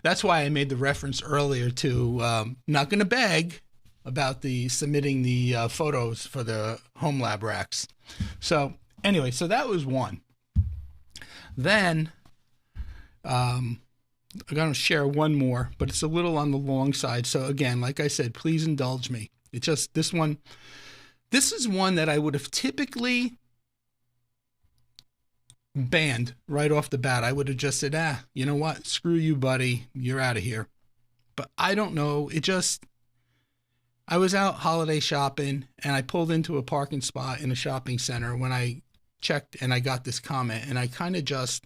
That's why I made the reference earlier to not going to beg about submitting the photos for the home lab racks. So anyway, so that was one. Then I'm going to share one more, but it's a little on the long side. So again, like I said, please indulge me. It's just this is one that I would have typically banned right off the bat. I would have just said, you know what? Screw you, buddy. You're out of here. But I don't know. I was out holiday shopping and I pulled into a parking spot in a shopping center when I checked and I got this comment, and I kind of just,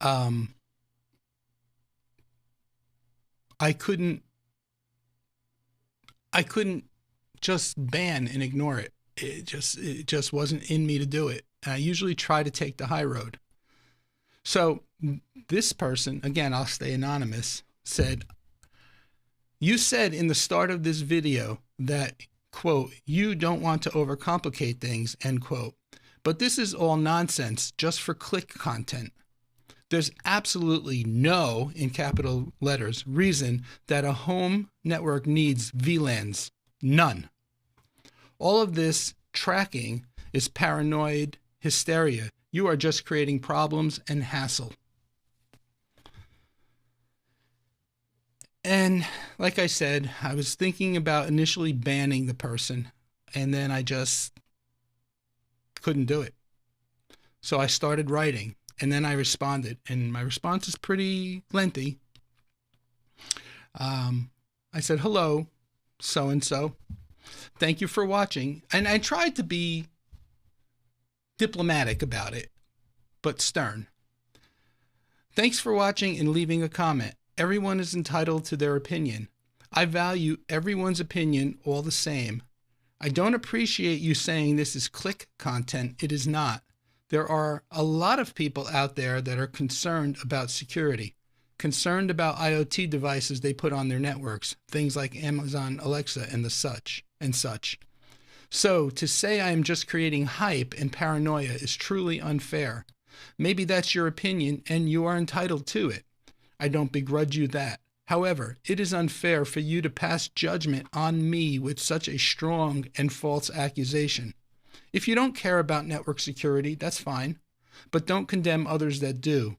I couldn't just ban and ignore it. It just wasn't in me to do it. And I usually try to take the high road. So this person, again, I'll stay anonymous, said, you said in the start of this video that, quote, you don't want to overcomplicate things, end quote. But this is all nonsense just for click content. There's absolutely no, in capital letters, reason that a home network needs VLANs. None. All of this tracking is paranoid hysteria. You are just creating problems and hassle. And like I said, I was thinking about initially banning the person, and then I just couldn't do it. So I started writing, and then I responded, and my response is pretty lengthy. I said, hello, so-and-so. Thank you for watching. And I tried to be diplomatic about it, but stern. Thanks for watching and leaving a comment. everyone is entitled to their opinion. I value everyone's opinion all the same. I don't appreciate you saying this is click content. It is not. There are a lot of people out there that are concerned about security, concerned about IoT devices they put on their networks, things like Amazon Alexa and such. So to say I am just creating hype and paranoia is truly unfair. Maybe that's your opinion and you are entitled to it. I don't begrudge you that. However, it is unfair for you to pass judgment on me with such a strong and false accusation. If you don't care about network security, that's fine, but don't condemn others that do.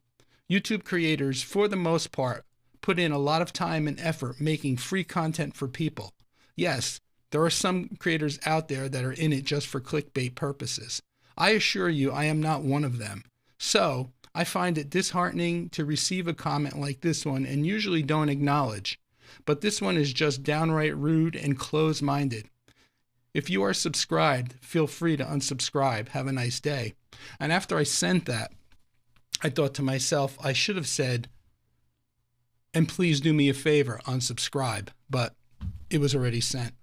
YouTube creators, for the most part, put in a lot of time and effort making free content for people. Yes, there are some creators out there that are in it just for clickbait purposes. I assure you I am not one of them. So, I find it disheartening to receive a comment like this one and usually don't acknowledge. But this one is just downright rude and close-minded. If you are subscribed, feel free to unsubscribe. Have a nice day. And after I sent that, I thought to myself, I should have said, and please do me a favor, unsubscribe. But it was already sent.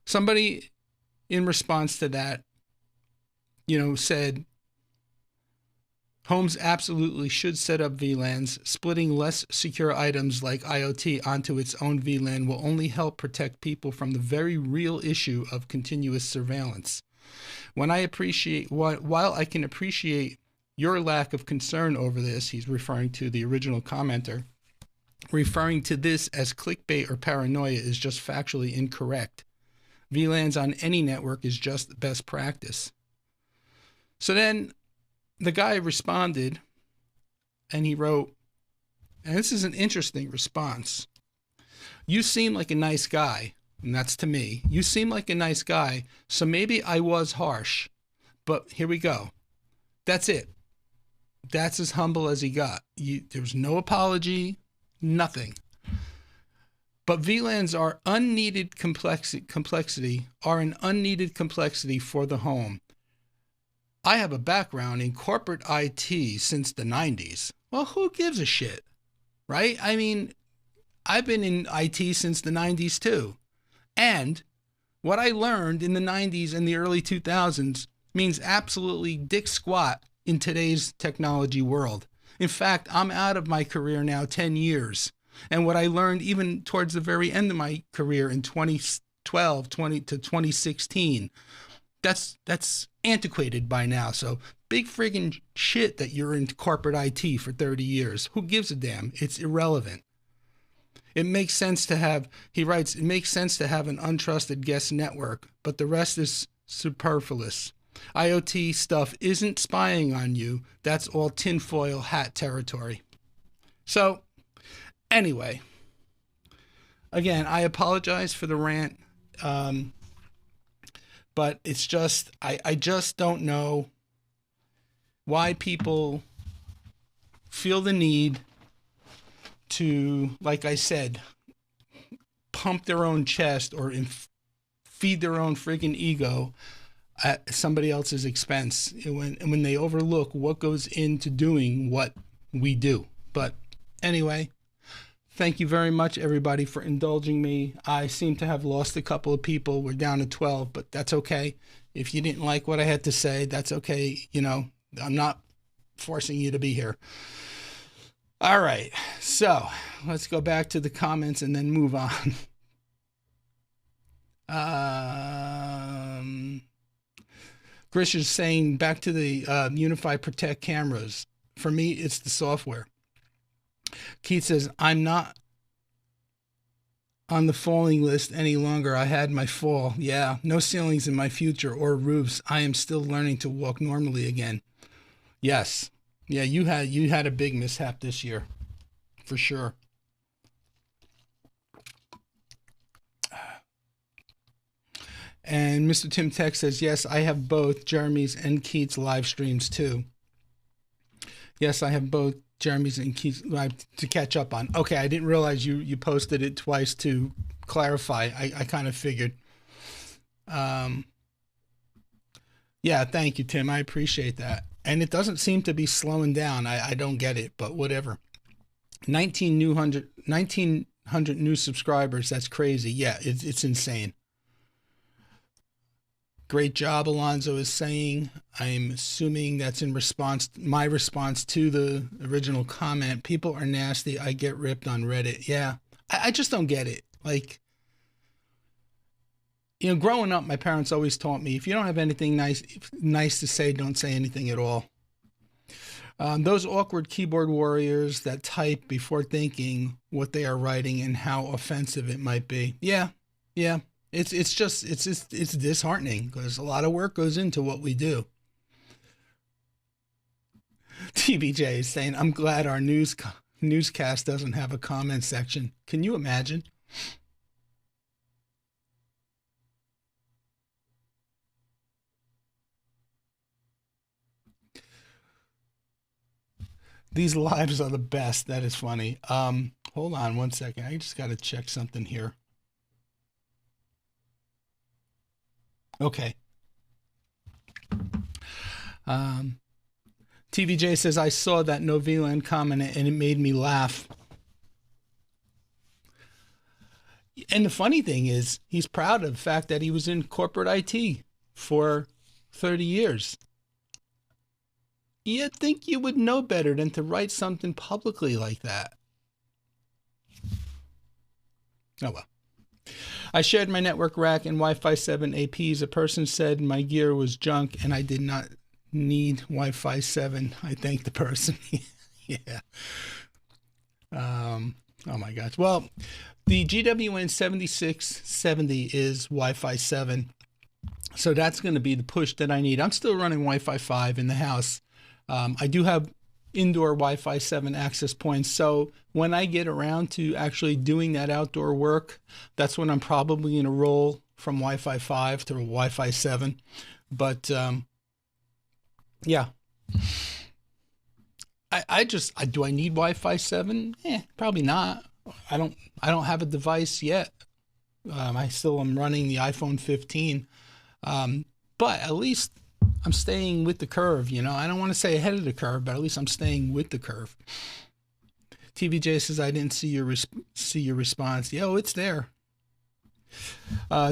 Somebody in response to that, said, homes absolutely should set up VLANs. Splitting less secure items like IoT onto its own VLAN will only help protect people from the very real issue of continuous surveillance. While I can appreciate your lack of concern over this, he's referring to the original commenter, referring to this as clickbait or paranoia is just factually incorrect. VLANs on any network is just best practice. So then the guy responded and he wrote, and this is an interesting response. You seem like a nice guy, and that's to me. You seem like a nice guy, so maybe I was harsh. But here we go. That's it. That's as humble as he got. There was no apology, nothing. But VLANs are unneeded complexity, are an unneeded complexity for the home. I have a background in corporate IT since the 90s. Well, who gives a shit, right? I mean, I've been in IT since the 90s too. And what I learned in the 90s and the early 2000s means absolutely dick squat in today's technology world. In fact, I'm out of my career now 10 years. And what I learned even towards the very end of my career in 2012 to 2016, that's antiquated by now. So big friggin' shit that you're in corporate IT for 30 years. Who gives a damn? It's irrelevant. It makes sense to have, he writes, it makes sense to have an untrusted guest network, but the rest is superfluous. IoT stuff isn't spying on you. That's all tinfoil hat territory. So anyway, again, I apologize for the rant. But it's just, I just don't know why people feel the need to, like I said, pump their own chest or feed their own freaking ego at somebody else's expense when they overlook what goes into doing what we do. But anyway, thank you very much, everybody, for indulging me. I seem to have lost a couple of people. We're down to 12, but that's okay. If you didn't like what I had to say, that's okay. I'm not forcing you to be here. All right, so let's go back to the comments and then move on. Grish is saying back to the Unify Protect cameras. For me, it's the software. Keith says, I'm not on the falling list any longer. I had my fall. Yeah, no ceilings in my future or roofs. I am still learning to walk normally again. Yes. Yeah, you had a big mishap this year, for sure. And Mr. Tim Tech says, yes, I have both Jeremy's and Keith's live streams too. Yes, I have both Jeremy's and Keith's live to catch up on. Okay, I didn't realize you posted it twice to clarify. I kind of figured. Yeah, thank you, Tim. I appreciate that. And it doesn't seem to be slowing down. I don't get it, but whatever. 1,900 new subscribers. That's crazy. Yeah, it's insane. Great job, Alonzo is saying. I'm assuming that's in response, my response to the original comment. People are nasty. I get ripped on Reddit. Yeah, I just don't get it. Like, growing up, my parents always taught me if you don't have anything nice to say, don't say anything at all. Those awkward keyboard warriors that type before thinking what they are writing and how offensive it might be. Yeah, yeah. It's disheartening because a lot of work goes into what we do. TBJ is saying, "I'm glad our newscast doesn't have a comment section." Can you imagine? These lives are the best. That is funny. Hold on one second. I just got to check something here. Okay. Um, TVJ says, I saw that Noveland comment and it made me laugh. And the funny thing is, he's proud of the fact that he was in corporate IT for 30 years. You'd think you would know better than to write something publicly like that. Oh well. I shared my network rack and Wi-Fi 7 APs. A person said my gear was junk and I did not need Wi-Fi 7. I thanked the person. Yeah. Oh my gosh. Well, the GWN 7670 is Wi-Fi 7. So that's going to be the push that I need. I'm still running Wi-Fi 5 in the house. I do have indoor Wi-Fi 7 access points. So when I get around to actually doing that outdoor work, that's when I'm probably going to roll from Wi-Fi 5 to Wi-Fi 7. But yeah, do I need Wi-Fi 7? Probably not. I don't have a device yet. I still am running the iPhone 15. But at least I'm staying with the curve, I don't want to say ahead of the curve, but at least I'm staying with the curve. TVJ says, I didn't see your response. Yo, it's there.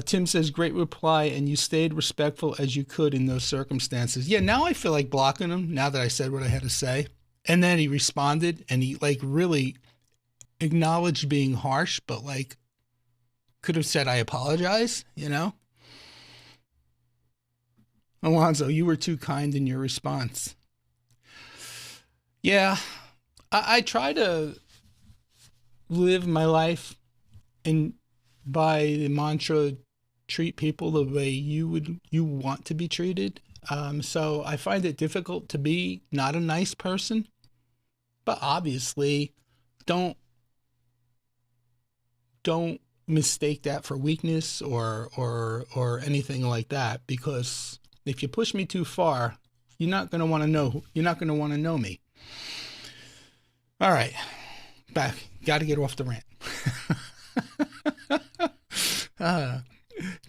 Tim says, great reply, and you stayed respectful as you could in those circumstances. Yeah, now I feel like blocking him, now that I said what I had to say. And then he responded, and he, really acknowledged being harsh, but, could have said, I apologize, Alonzo, you were too kind in your response. Yeah, I try to live my life and by the mantra, treat people the way you want to be treated. So I find it difficult to be not a nice person, but obviously don't mistake that for weakness or anything like that, because if you push me too far, you're not going to want to know me. All right. Back. Got to get off the rant.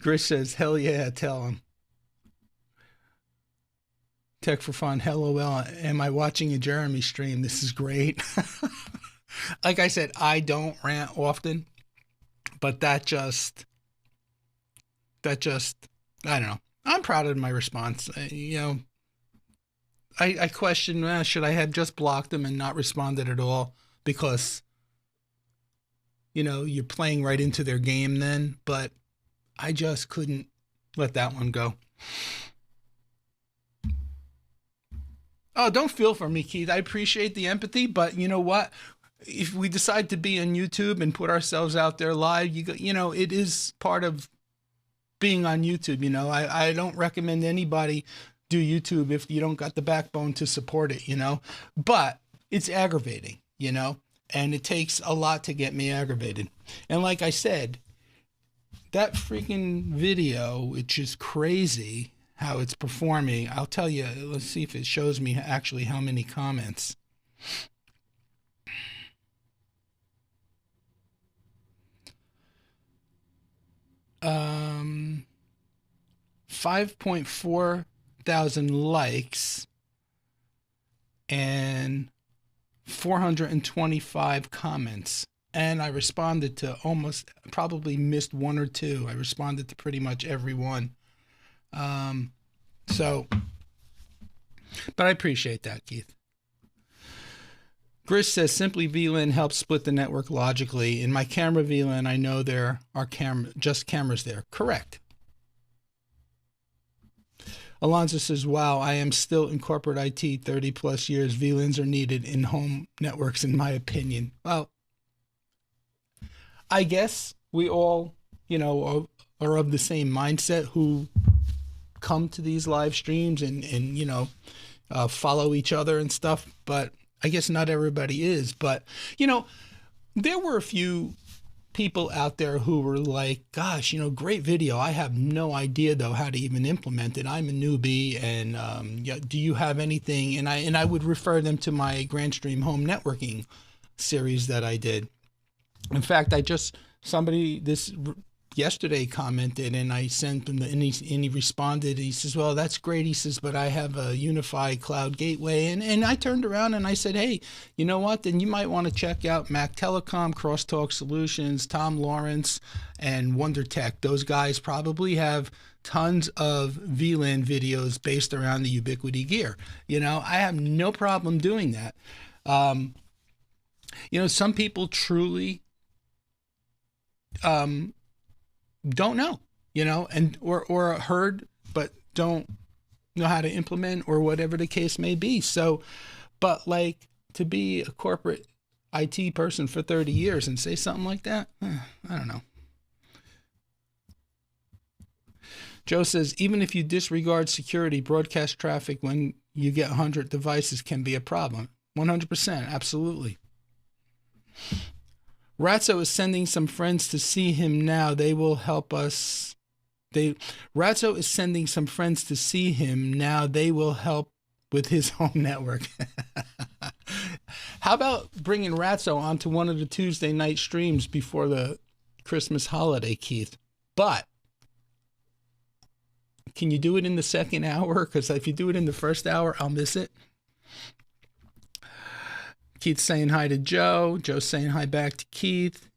Grish says, hell yeah, tell him. Tech for fun. LOL. Am I watching a Jeremy stream? This is great. Like I said, I don't rant often, but that just, I don't know. I'm proud of my response. I question, should I have just blocked them and not responded at all? Because, you're playing right into their game then, but I just couldn't let that one go. Oh, don't feel for me, Keith. I appreciate the empathy, but you know what? If we decide to be on YouTube and put ourselves out there live, it is part of being on YouTube. I don't recommend anybody do YouTube if you don't got the backbone to support it, but it's aggravating, and it takes a lot to get me aggravated. And like I said, that freaking video, which is crazy how it's performing. I'll tell you, let's see if it shows me actually how many comments. 5.4 thousand likes and 425 comments. And I responded to almost, probably missed one or two. I responded to pretty much every one. So, but I appreciate that, Keith. Grish says, simply VLAN helps split the network logically. In my camera VLAN, I know there are just cameras there. Correct. Alonzo says, wow, I am still in corporate IT 30 plus years. VLANs are needed in home networks, in my opinion. Well, I guess we all, are of the same mindset who come to these live streams and follow each other and stuff. But I guess not everybody is. But, there were a few people out there who were like, gosh, great video. I have no idea though how to even implement it. I'm a newbie, and do you have anything? And I would refer them to my Grandstream home networking series that I did. In fact, somebody yesterday commented, and I sent him and he responded. He says, well, that's great. He says, but I have a unified cloud gateway. And I turned around and I said, hey, you know what? Then you might want to check out Mac Telecom, Crosstalk Solutions, Tom Lawrence, and WonderTech. Those guys probably have tons of VLAN videos based around the Ubiquiti gear. I have no problem doing that. Some people truly don't know, or heard but don't know how to implement, or whatever the case may be. So, but like, to be a corporate IT person for 30 years and say something like that, I don't know. Joe says, even if you disregard security, broadcast traffic when you get 100 devices can be a problem. 100%, absolutely. Ratso is sending some friends to see him now. They will help us. Ratso is sending some friends to see him now. They will help with his home network. How about bringing Ratso onto one of the Tuesday night streams before the Christmas holiday, Keith? But can you do it in the second hour? Because if you do it in the first hour, I'll miss it. Keith's saying hi to Joe. Joe's saying hi back to Keith.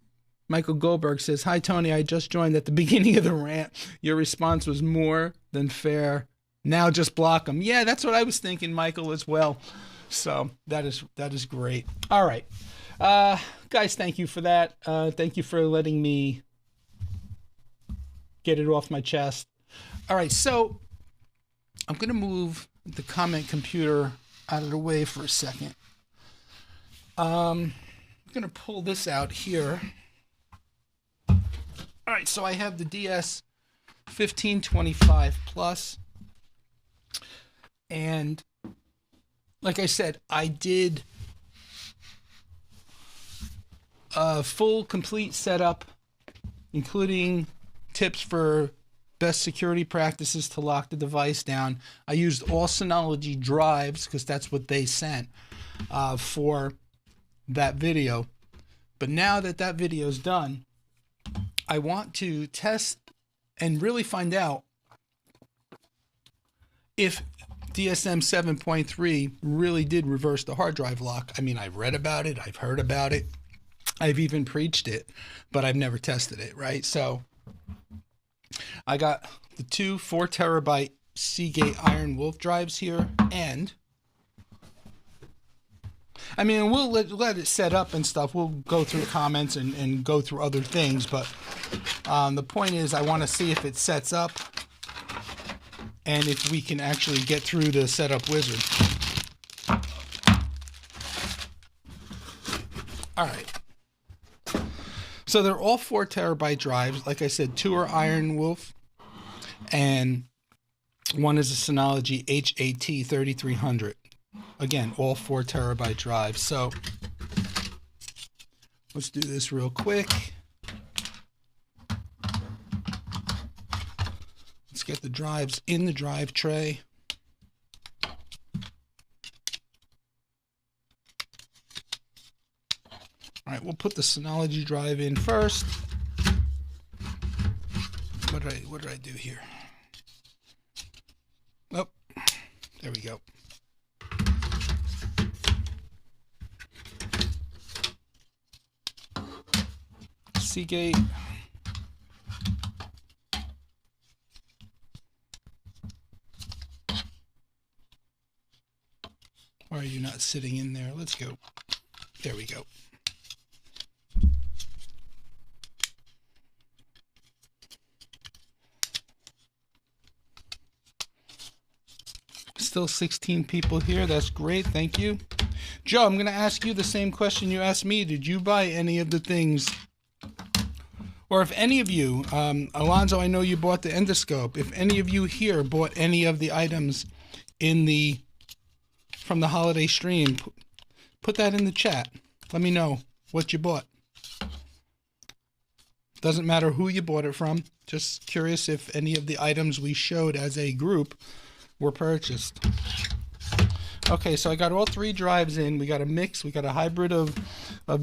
Michael Goldberg says, hi, Tony. I just joined at the beginning of the rant. Your response was more than fair. Now just block them. Yeah, that's what I was thinking, Michael, as well. So that is great. All right. Guys, thank you for that. Thank you for letting me get it off my chest. All right, so I'm going to move the comment computer out of the way for a second. I'm going to pull this out here. All right, so I have the DS 1525 Plus. And like I said, I did a full, complete setup, including tips for best security practices to lock the device down. I used all Synology drives because that's what they sent for that video. But now that video is done, I want to test and really find out if DSM 7.3 really did reverse the hard drive lock. I mean, I've read about it, I've heard about it, I've even preached it, but I've never tested it, right? So I got the two 4 terabyte Seagate Iron Wolf drives here, and I mean, we'll let it set up and stuff. We'll go through comments and go through other things, but the point is I want to see if it sets up and if we can actually get through the setup wizard. All right. So they're all 4 terabyte drives. Like I said, 2 are Iron Wolf, and one is a Synology HAT 3300. Again, all 4 terabyte drives. So let's do this real quick. Let's get the drives in the drive tray. All right, we'll put the Synology drive in first. What did I do here? Oh, there we go. Seagate. Why are you not sitting in there? Let's go. There we go. Still 16 people here. That's great. Thank you. Joe, I'm going to ask you the same question you asked me. Did you buy any of the things? Or if any of you, Alonzo, I know you bought the endoscope. If any of you here bought any of the items from the holiday stream, put that in the chat. Let me know what you bought. Doesn't matter who you bought it from. Just curious if any of the items we showed as a group were purchased. Okay, so I got all 3 drives in. We got a mix. We got a hybrid of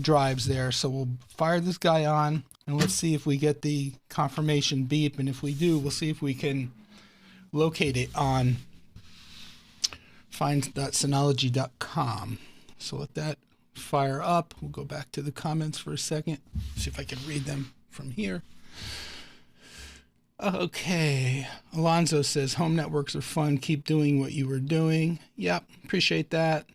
drives there. So we'll fire this guy on, and let's see if we get the confirmation beep. And if we do, we'll see if we can locate it on find.synology.com. So let that fire up. We'll go back to the comments for a second. See if I can read them from here. Okay, Alonzo says, home networks are fun. Keep doing what you were doing. Yep, appreciate that.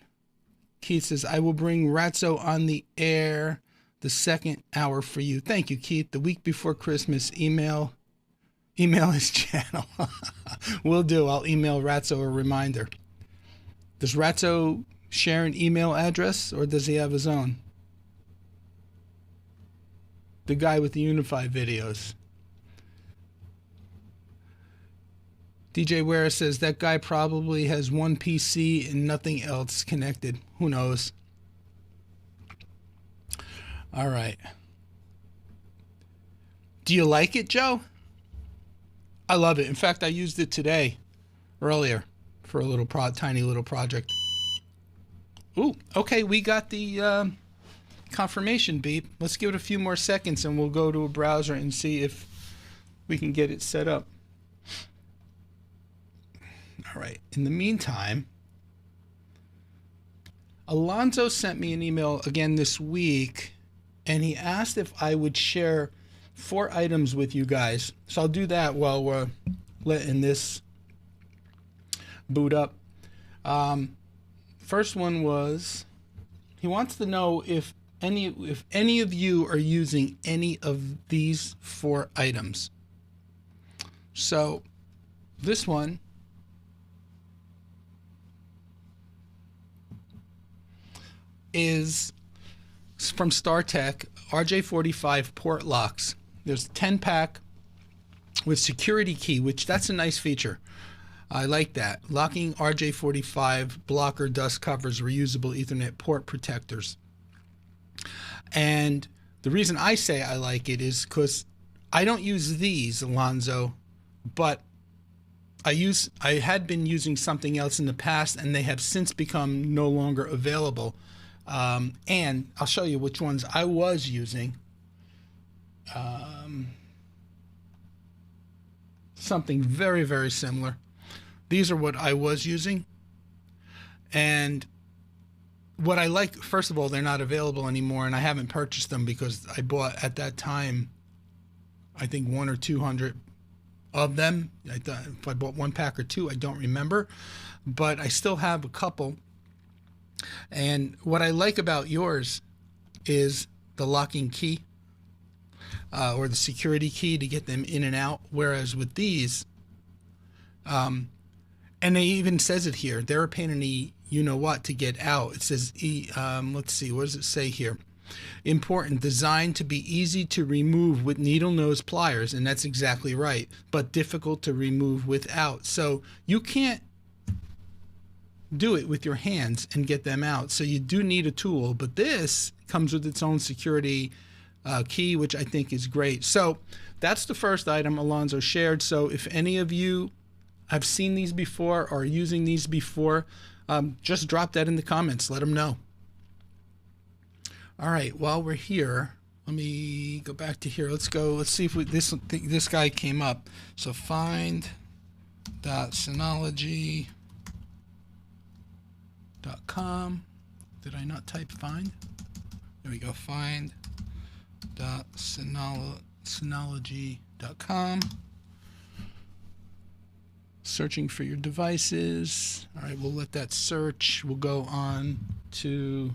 Keith says, I will bring Ratso on the air the second hour for you. Thank you, Keith. The week before Christmas, email his channel. Will do. I'll email Ratso a reminder. Does Ratso share an email address, or does he have his own? The guy with the Unify videos. DJ Ware says that guy probably has one PC and nothing else connected. Who knows? All right. Do you like it, Joe? I love it. In fact, I used it today, earlier, for a little tiny little project. Ooh, okay, we got the confirmation beep. Let's give it a few more seconds and we'll go to a browser and see if we can get it set up. All right. In the meantime, Alonzo sent me an email again this week, and he asked if I would share 4 items with you guys. So I'll do that while we're letting this boot up. First one was, he wants to know if any of you are using any of these 4 items. So this one is from StarTech, RJ45 port locks. There's a 10-pack with security key, which that's a nice feature. I like that. Locking RJ45 blocker dust covers, reusable Ethernet port protectors. And the reason I say I like it is because I don't use these, Alonzo, but I had been using something else in the past, and they have since become no longer available. And I'll show you which ones I was using. Something very, very similar. These are what I was using. And what I like, first of all, they're not available anymore, and I haven't purchased them because I bought at that time, I think 100 or 200 of them. If I bought 1 pack or 2, I don't remember, but I still have a couple. And what I like about yours is the locking key, or the security key to get them in and out. Whereas with these, and it even says it here, they're a pain in the you-know-what to get out. It says, let's see, what does it say here? Important, designed to be easy to remove with needle nose pliers, and that's exactly right, but difficult to remove without. So you can't do it with your hands and get them out. So you do need a tool, but this comes with its own security key, which I think is great. So that's the first item Alonzo shared. So if any of you have seen these before or are using these before, just drop that in the comments. Let them know. All right, while we're here, let me go back to here. Let's see if this guy came up. So find.synology.com. Did I not type find? There we go, find. Synology.com. Searching for your devices. All right, we'll let that search. We'll go on to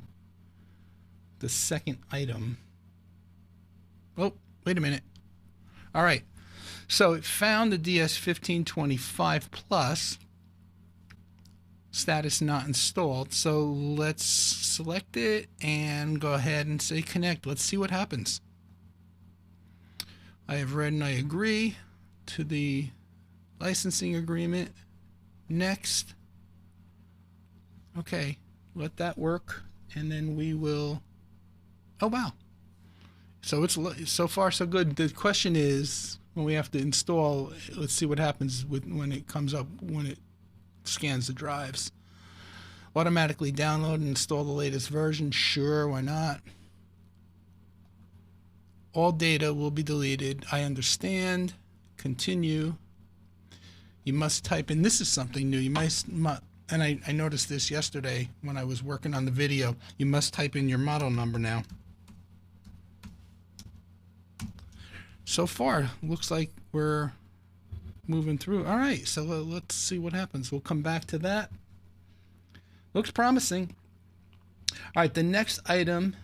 the second item. Oh, wait a minute. All right, so it found the DS1525 Plus. Status not installed. So let's select it and go ahead and say connect. Let's see what happens. I have read and I agree to the licensing agreement. Next. Okay, let that work, and then we will. Oh wow! So it's so far so good. The question is when we have to install. Let's see what happens when it comes up when it scans the drives. Automatically download and install the latest version. Sure, why not? All data will be deleted. I understand. Continue. You must type in, this is something new, you must and I noticed this yesterday when I was working on the video, you must type in your model number now. So far, looks like we're moving through. All right, so let's see what happens. We'll come back to that. Looks promising. All right, the next item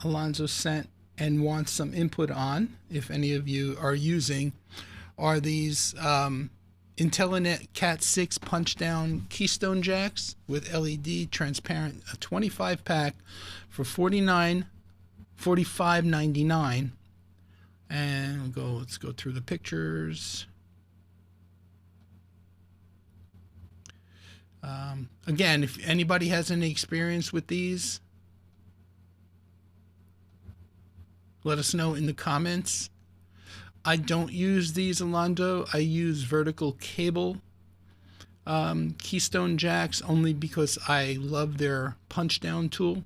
Alonzo sent and wants some input on, if any of you are using, are these Intellinet Cat 6 punch down keystone jacks with LED transparent, a 25 pack for $45.99. And let's go through the pictures. Again, if anybody has any experience with these, let us know in the comments. I don't use these, Alonzo. I use vertical cable keystone jacks only because I love their punch down tool.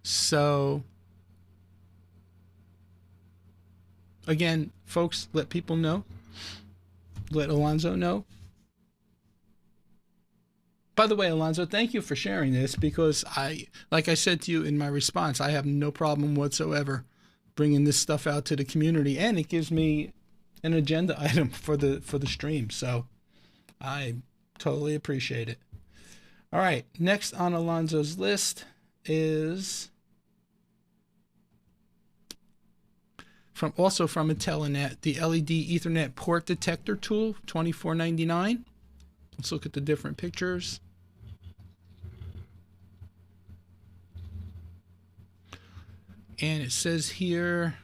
So again, folks, let people know. Let Alonzo know. By the way, Alonzo, thank you for sharing this, because like I said to you in my response, I have no problem whatsoever bringing this stuff out to the community, and it gives me an agenda item for the stream. So I totally appreciate it. All right, next on Alonzo's list is also from Intellinet, the LED Ethernet port detector tool, $24.99. Let's look at the different pictures. And it says here,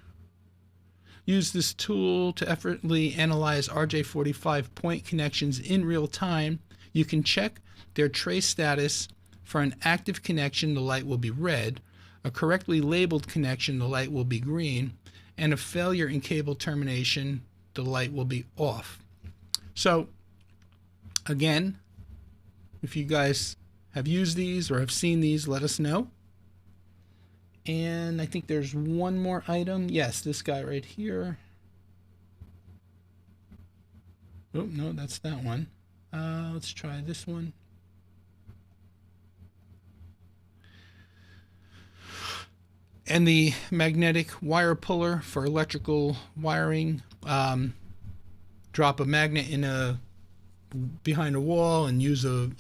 use this tool to effortlessly analyze RJ45 point connections in real time. You can check their trace status. For an active connection, the light will be red. A correctly labeled connection, the light will be green. And a failure in cable termination, the light will be off. So again, if you guys have used these or have seen these, let us know. And I think there's one more item. Yes, this guy right here. Oh, no, that's that one. Let's try this one. And the magnetic wire puller for electrical wiring. Drop a magnet behind a wall and use a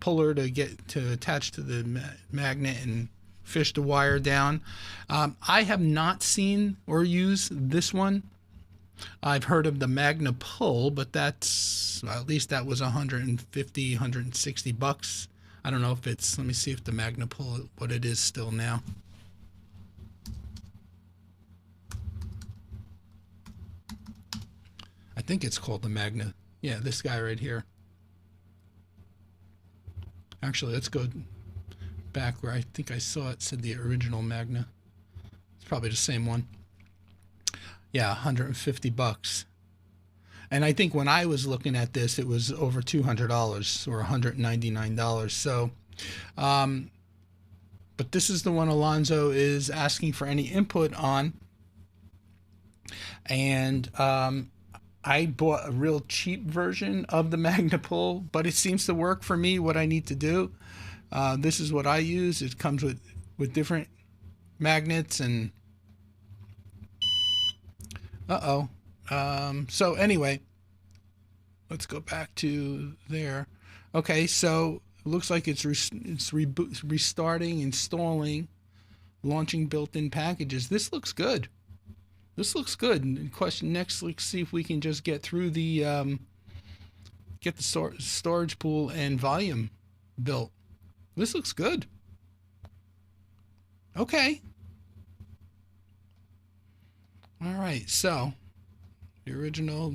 puller to attach to the magnet and fish the wire down. I have not seen or used this one. I've heard of the Magna Pull, but that's, well, at least that was $150, $160. I don't know if it's, let me see if the Magna Pull, what it is still now. I think it's called the Magna. Yeah, this guy right here. Actually, let's go back where I think I saw it said the original Magna. It's probably the same one. Yeah, $150. And I think when I was looking at this, it was over $200 or $199. So, but this is the one Alonzo is asking for any input on. And I bought a real cheap version of the Magna Pull, but it seems to work for me, what I need to do. This is what I use. It comes with different magnets and so anyway, let's go back to there. Okay, so it looks like it's restarting, installing, launching built-in packages. This looks good. This looks good. And question next, let's see if we can just get through the get the storage pool and volume built. This looks good. Okay. All right. So the original,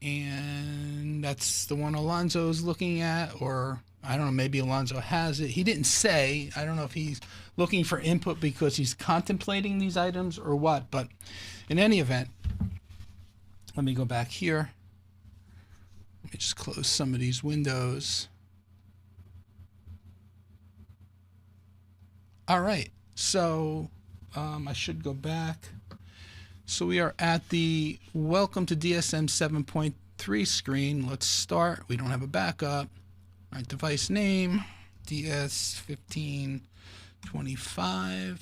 and that's the one Alonzo's looking at, or I don't know, maybe Alonzo has it. He didn't say. I don't know if he's looking for input because he's contemplating these items or what, but in any event, let me go back here. Let me just close some of these windows. All right, so I should go back. So we are at the Welcome to DSM 7.3 screen. Let's start. We don't have a backup. All right, device name, DS1525.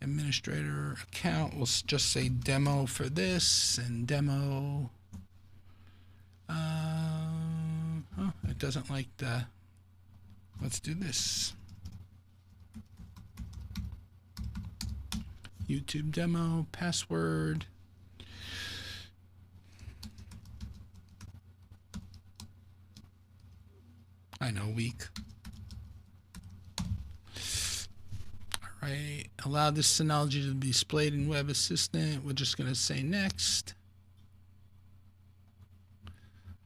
Administrator account, we'll just say demo for this, and demo. Oh, it doesn't like the. Let's do this. YouTube demo, password. I know, weak. Right. Allow this Synology to be displayed in Web Assistant. We're just going to say next.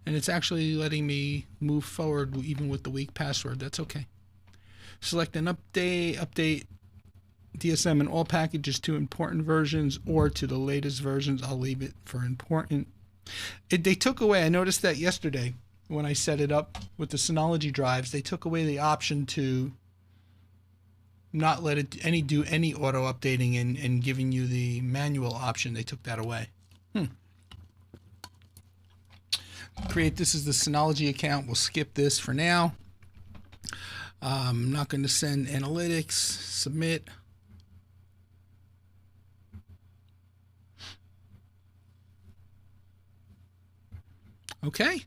And it's actually letting me move forward even with the weak password. That's okay. Select an update DSM in all packages to important versions or to the latest versions. I'll leave it for important. They took away, I noticed that yesterday when I set it up with the Synology drives, they took away the option to not let it do any auto updating and giving you the manual option. They took that away. Create this as the Synology account. We'll skip this for now. I'm not going to send analytics. Submit. Okay.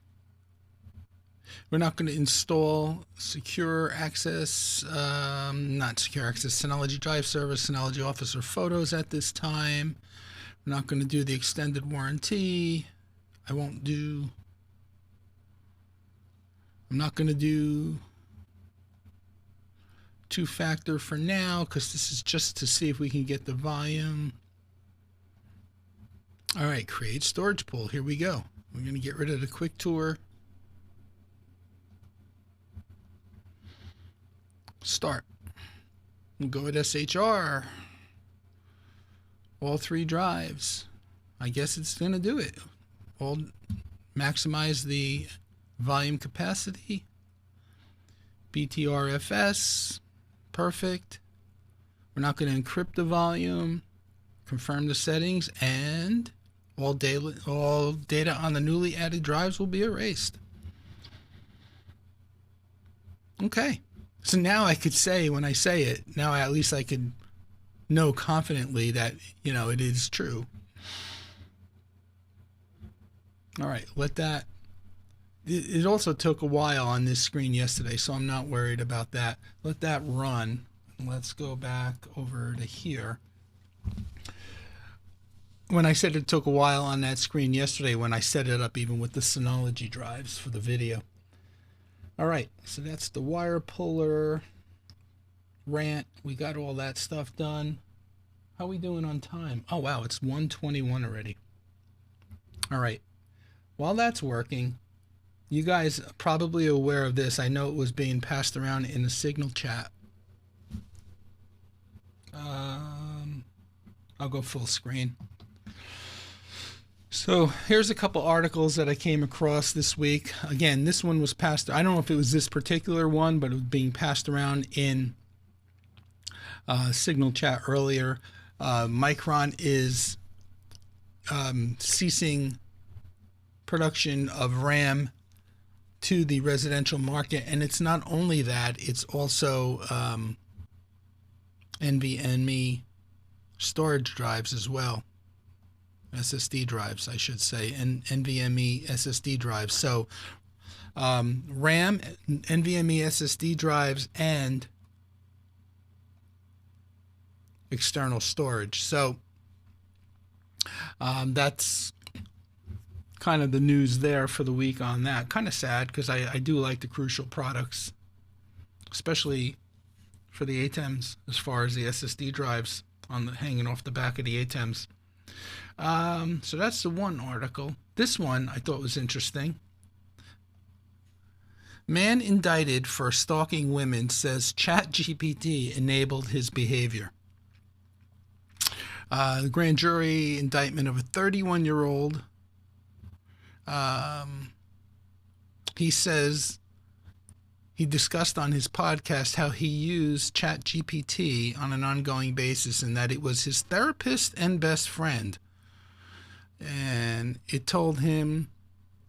We're not going to install secure access, not secure access, Synology Drive Service, Synology Office, or Photos at this time. We're not going to do the extended warranty. I'm not going to do two-factor for now because this is just to see if we can get the volume. All right, create storage pool. Here we go. We're going to get rid of the quick tour. Start. We'll go with SHR. All three drives. I guess it's going to do it. All maximize the volume capacity. BTRFS. Perfect. We're not going to encrypt the volume. Confirm the settings, and all data on the newly added drives will be erased. Okay. So now I could say, when I say it, now at least I could know confidently that, it is true. All right, let that. It also took a while on this screen yesterday, so I'm not worried about that. Let that run. Let's go back over to here. When I said it took a while on that screen yesterday, when I set it up even with the Synology drives for the video. All right, so that's the wire puller, rant. We got all that stuff done. How are we doing on time? Oh, wow, it's 1:21 already. All right, while that's working, you guys are probably aware of this. I know it was being passed around in the Signal chat. I'll go full screen. So here's a couple articles that I came across this week. Again, this one was passed. I don't know if it was this particular one, but it was being passed around in Signal chat earlier. Micron is ceasing production of RAM to the residential market. And it's not only that, it's also NVMe storage drives as well. SSD drives, I should say, and NVMe SSD drives. So RAM, NVMe SSD drives, and external storage. So that's kind of the news there for the week on that. Kind of sad because I do like the Crucial products, especially for the ATEMs as far as the SSD drives hanging off the back of the ATEMs. So that's the one article. This one I thought was interesting. Man indicted for stalking women says ChatGPT enabled his behavior. The grand jury indictment of a 31-year-old. He says he discussed on his podcast how he used ChatGPT on an ongoing basis and that it was his therapist and best friend. And it told him,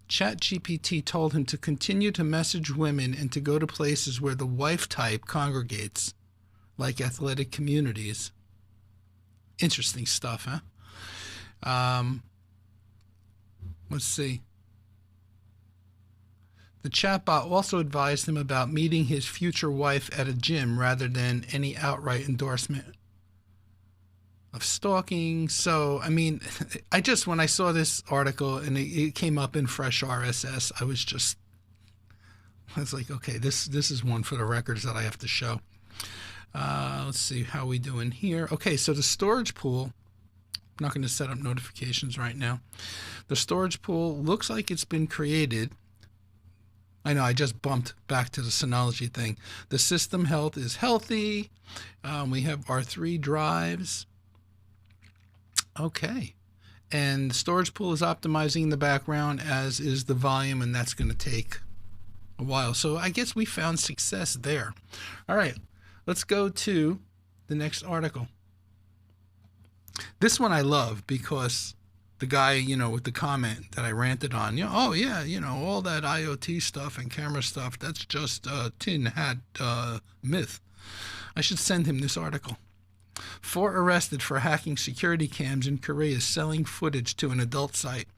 ChatGPT told him to continue to message women and to go to places where the wife type congregates, like athletic communities. Interesting stuff, huh? Let's see. The chatbot also advised him about meeting his future wife at a gym rather than any outright endorsement of stalking. So, I mean, when I saw this article and it came up in Fresh RSS, I was like, okay, this is one for the records that I have to show. Let's see how we doing here. Okay, so the storage pool, I'm not going to set up notifications right now. The storage pool looks like it's been created. I know I just bumped back to the Synology thing. The system health is healthy. We have our 3 drives. Okay. And the storage pool is optimizing in the background, as is the volume, and that's going to take a while. So I guess we found success there. All right. Let's go to the next article. This one I love because the guy, with the comment that I ranted on, oh yeah, all that IoT stuff and camera stuff, that's just tin hat myth. I should send him this article. 4 arrested for hacking security cams in Korea, selling footage to an adult site.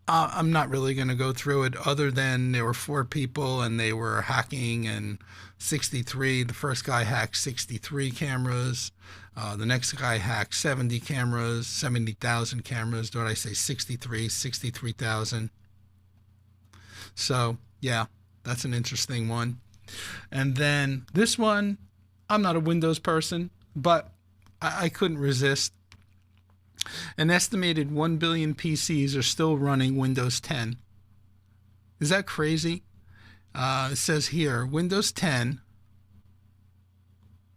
I'm not really going to go through it other than there were 4 people and they were hacking, and 63, the first guy hacked 63 cameras. The next guy hacked 70 cameras, 70,000 cameras. Did I say 63,000. So, yeah, that's an interesting one. And then this one, I'm not a Windows person, but I couldn't resist. An estimated 1 billion PCs are still running Windows 10. Is that crazy? It says here, Windows 10,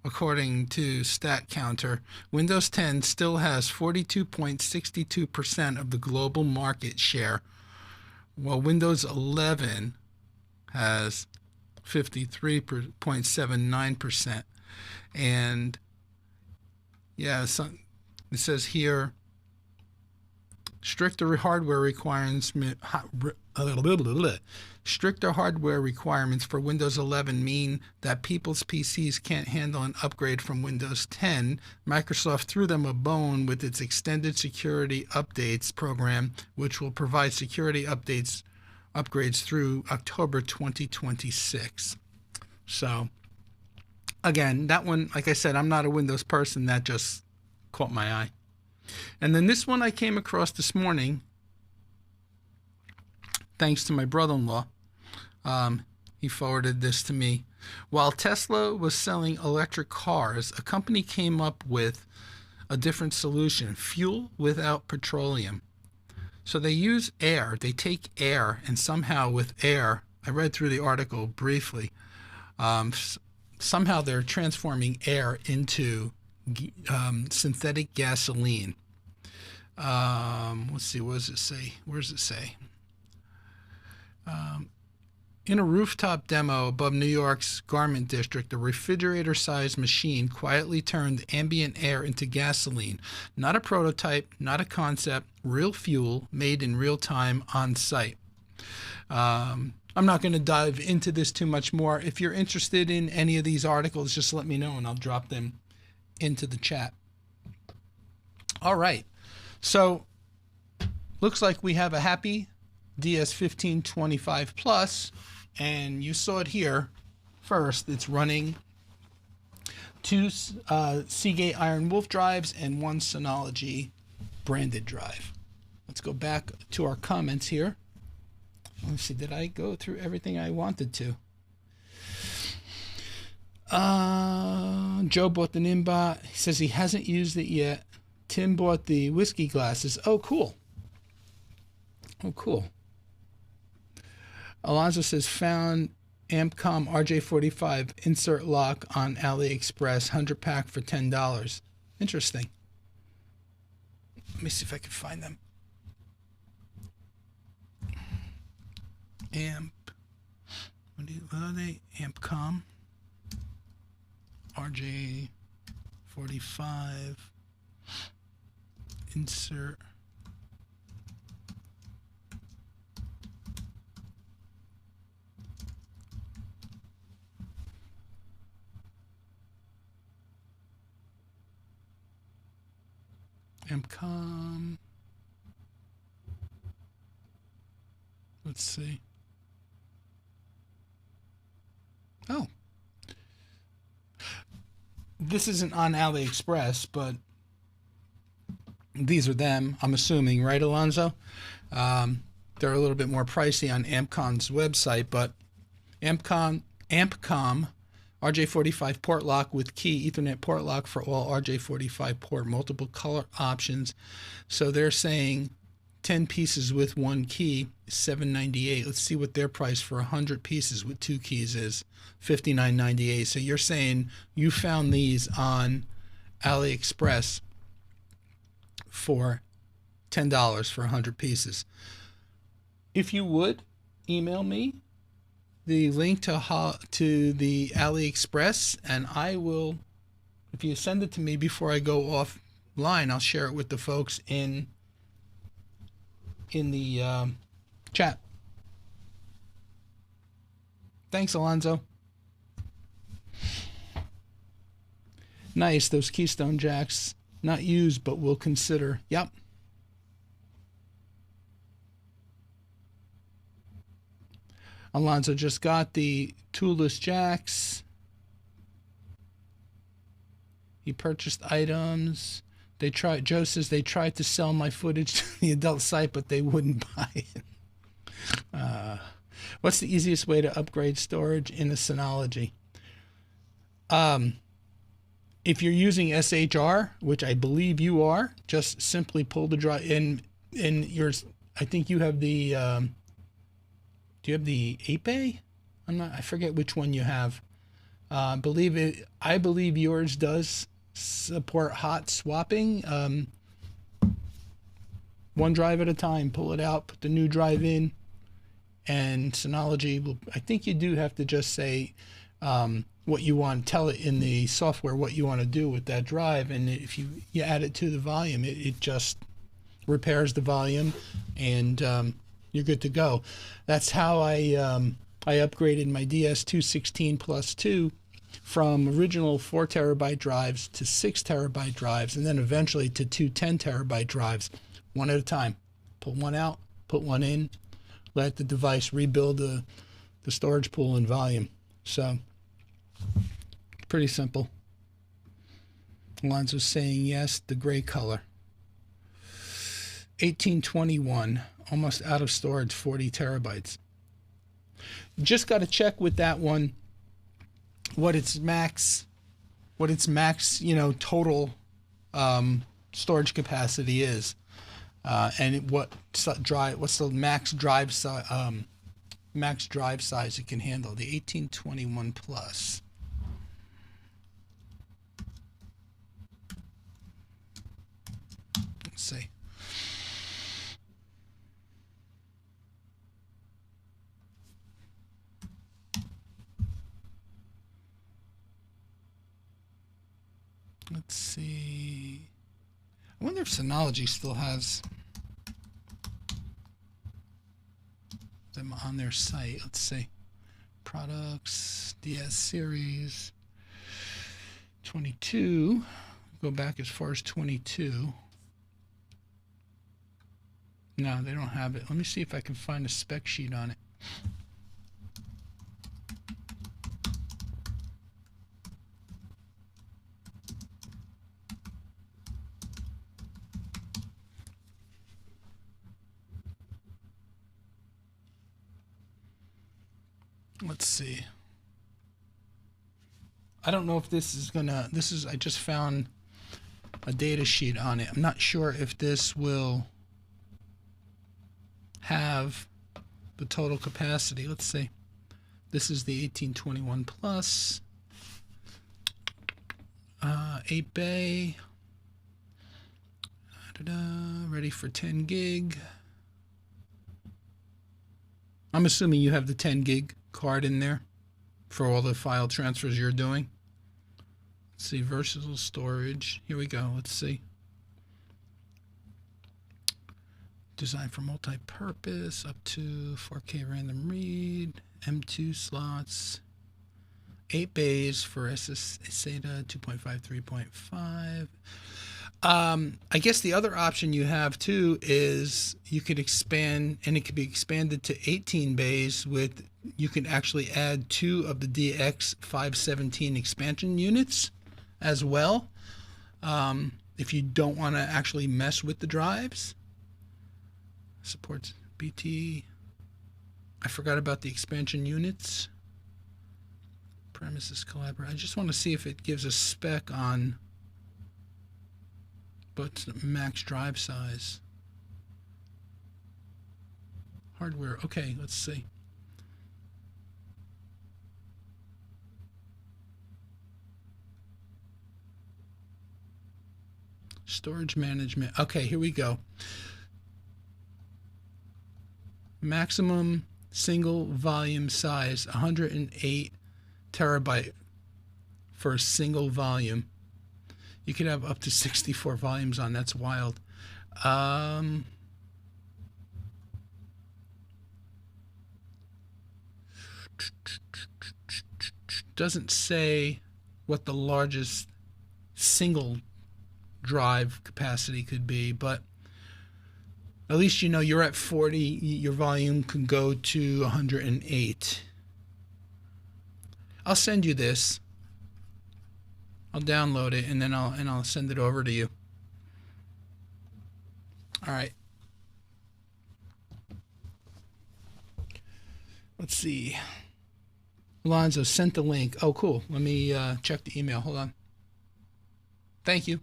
according to StatCounter, Windows 10 still has 42.62% of the global market share, while Windows 11 has 53.79%. And yeah, it says here, stricter hardware requirements for Windows 11 mean that people's PCs can't handle an upgrade from Windows 10. Microsoft threw them a bone with its extended security updates program, which will provide security upgrades through October 2026. So, again, that one, like I said, I'm not a Windows person. That just caught my eye. And then this one I came across this morning, thanks to my brother-in-law. He forwarded this to me. While Tesla was selling electric cars, a company came up with a different solution: fuel without petroleum. So they use air. They take air, and somehow with air, I read through the article briefly, somehow they're transforming air into synthetic gasoline. Let's see, what does it say? Where does it say? In a rooftop demo above New York's Garment District, a refrigerator-sized machine quietly turned ambient air into gasoline. Not a prototype, not a concept, real fuel made in real time on site. I'm not going to dive into this too much more. If you're interested in any of these articles, just let me know and I'll drop them into the chat. All right. So looks like we have a happy DS1525 Plus, and you saw it here first. It's running 2 Seagate Iron Wolf drives and 1 Synology branded drive. Let's go back to our comments here. Let's see, did I go through everything I wanted to? Joe bought the Nimbot. He says he hasn't used it yet. Tim bought the whiskey glasses. Oh, cool. Oh, cool. Alonzo says, found Ampcom RJ45 insert lock on AliExpress, 100 pack for $10. Interesting. Let me see if I can find them. What are they? Ampcom RJ45 insert Ampcom. Let's see. Oh, this isn't on AliExpress, but these are them, I'm assuming, right, Alonzo? They're a little bit more pricey on Ampcom's website, but Ampcom RJ45 port lock with key, Ethernet port lock for all RJ45 port, multiple color options. So they're saying 10 pieces with 1 key is $7.98. Let's see what their price for 100 pieces with 2 keys is. $59.98. So you're saying you found these on AliExpress for $10 for 100 pieces. If you would, email me the link to the AliExpress, and I will, if you send it to me before I go offline, I'll share it with the folks in the chat. Thanks, Alonzo. Nice, those Keystone jacks. Not used, but we'll consider. Yep. Alonzo just got the toolless jacks. He purchased items. Joe says they tried to sell my footage to the adult site, but they wouldn't buy it. What's the easiest way to upgrade storage in a Synology? If you're using SHR, which I believe you are, just simply pull the drive in yours. I think you have the, do you have the 8-bay? I forget which one you have. I believe yours does support hot swapping. One drive at a time, pull it out, put the new drive in, and Synology will, I think you do have to just say, what you want, tell it in the software what you want to do with that drive, and if you add it to the volume, it just repairs the volume, and you're good to go. That's how I upgraded my DS216 plus 2 from original 4 terabyte drives to 6 terabyte drives, and then eventually to 2 10 terabyte drives, one at a time. Pull one out, put one in, let the device rebuild the storage pool and volume. So pretty simple. Alonzo's saying yes, the gray color. 1821, almost out of storage, 40 terabytes. Just got to check with that one what its max, total storage capacity is, and what's the max drive size it can handle. The 1821 Plus. Let's see. Let's see. I wonder if Synology still has. on their site. Let's see. Products, DS series, 22. Go back as far as 22. No, they don't have it. Let me see if I can find a spec sheet on it. Let's see. I don't know if this is gonna, I just found a data sheet on it. I'm not sure if this will have the total capacity. Let's see. This is the 1821 plus, 8 bay, ready for 10 gig. I'm assuming you have the 10 gig card in there for all the file transfers you're doing. Let's see, versatile storage. Here we go. Let's see. Designed for multi-purpose, up to 4K random read, M2 slots, 8 bays for SATA 2.5, 3.5. I guess the other option you have too is you could expand, and it could be expanded to 18 bays with, you can actually add 2 of the DX517 expansion units as well. If you don't want to actually mess with the drives. Supports BT. I forgot about the expansion units. Premises collaborate. I just want to see if it gives a spec on what's the max drive size. Hardware. Okay, let's see. Storage management. Okay, here we go. Maximum single volume size 108 terabyte for a single volume. You could have up to 64 volumes on. That's wild. Doesn't say what the largest single drive capacity could be, but at least you know you're at 40. Your volume can go to 108. I'll send you this. I'll download it and then I'll send it over to you. All right. Let's see. Alonzo sent the link. Oh, cool. Let me check the email. Hold on. Thank you.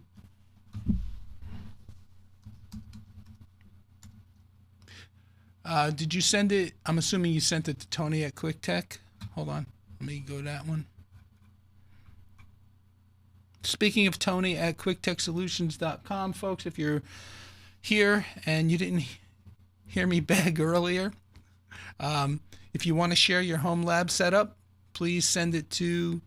Did you send it? I'm assuming you sent it to Tony at QuickTech. Hold on. Let me go to that one. Speaking of Tony at quiktechsolutions.com, folks, if you're here and you didn't hear me beg earlier, if you want to share your home lab setup, please send it to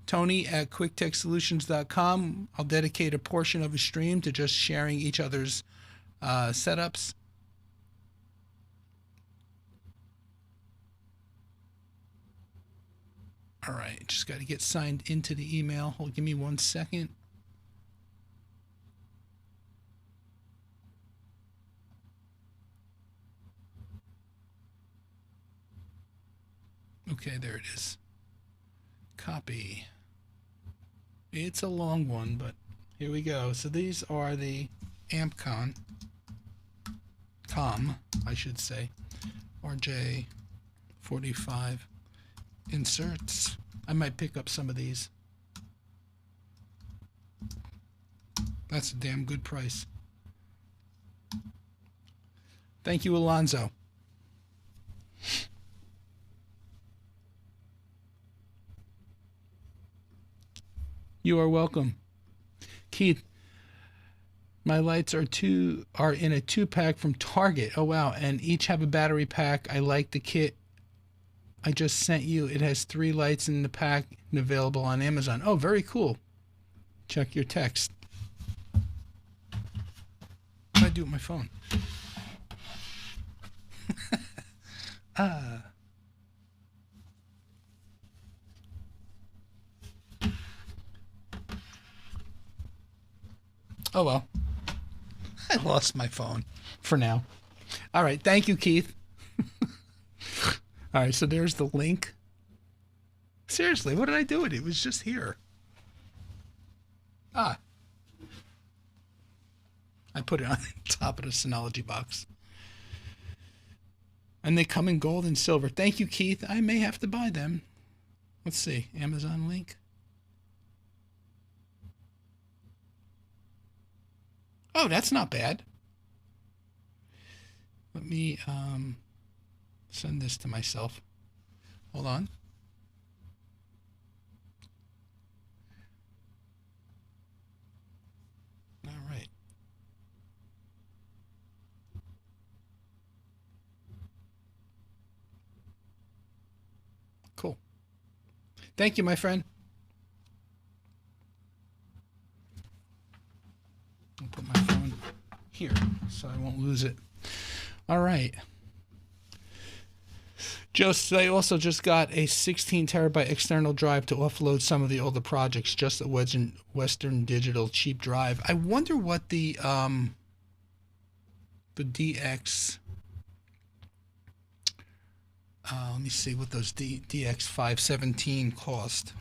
Tony at quiktechsolutions.com. I'll dedicate a portion of a stream to just sharing each other's setups. All right, just got to get signed into the email. Hold, give me 1 second. Okay, there it is. Copy. It's a long one, but here we go. So these are the AmpCom, I should say, RJ45 inserts. I might pick up some of these. That's a damn good price. Thank you, Alonzo. You are welcome. Keith, my lights are in a 2-pack from Target. Oh wow, and each have a battery pack. I like the kit I just sent you. It has 3 lights in the pack and available on Amazon. Oh, very cool. Check your text. What do I do with my phone? Uh, oh well, I lost my phone for now. All right, thank you, Keith. All right, so there's the link. Seriously, what did I do with it? It was just here. Ah, I put it on top of the Synology box. And they come in gold and silver. Thank you, Keith. I may have to buy them. Let's see. Amazon link. Oh, that's not bad. Let me send this to myself. Hold on. All right. Cool. Thank you, my friend. I'll put my phone here so I won't lose it. All right. I also just got a 16 terabyte external drive to offload some of the older projects. Just a Western Digital cheap drive. I wonder what the DX. Let me see what those DX 517 cost.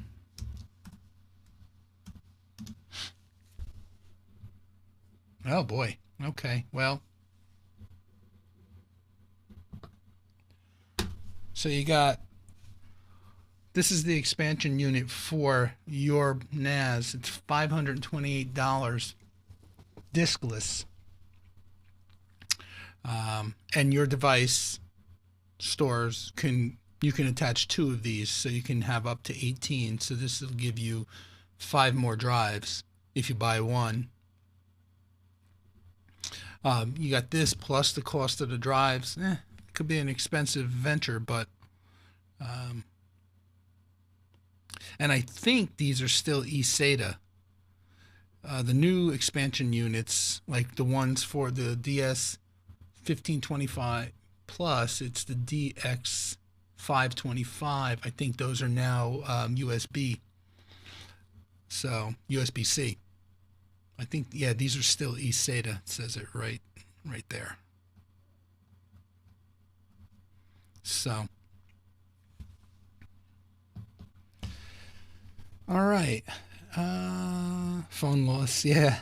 Oh boy. Okay. Well. So you got, this is the expansion unit for your NAS. It's $528 diskless. And your device stores you can attach 2 of these, so you can have up to 18. So this will give you 5 more drives if you buy one. You got this plus the cost of the drives. It could be an expensive venture, but and I think these are still eSATA. The new expansion units, like the ones for the DS 1525 Plus, it's the DX 525. I think those are now USB. So USB-C. I think, yeah, these are still eSATA. It says it right there. So, all right. Phone loss, yeah.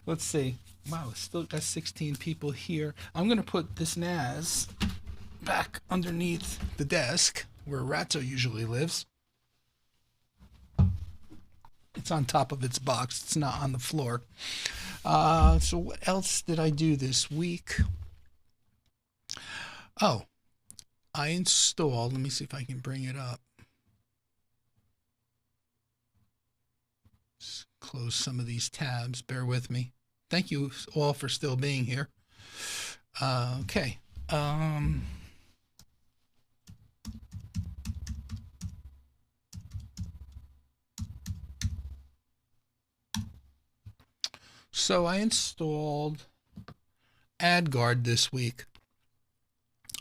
Let's see. Wow, still got 16 people here. I'm going to put this NAS back underneath the desk where Ratzo usually lives. It's on top of its box. It's not on the floor. So what else did I do this week? Oh, I installed, let me see if I can bring it up. Just close some of these tabs. Bear with me. Thank you all for still being here. Okay. So I installed AdGuard this week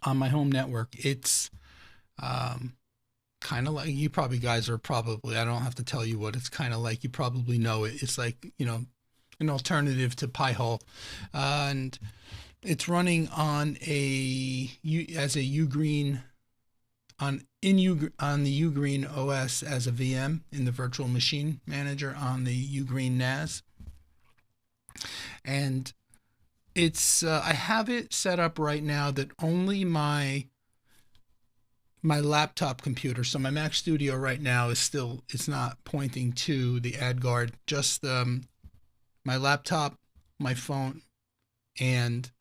on my home network. It's kind of like, you probably guys are probably, I don't have to tell you what it's kind of like. You probably know it. It's like, an alternative to Pi-hole. And it's running on as a Ugreen on the Ugreen OS as a VM in the virtual machine manager on the Ugreen NAS. And it's I have it set up right now that only my laptop computer, so my Mac Studio right now it's not pointing to the AdGuard, just my laptop, my phone, and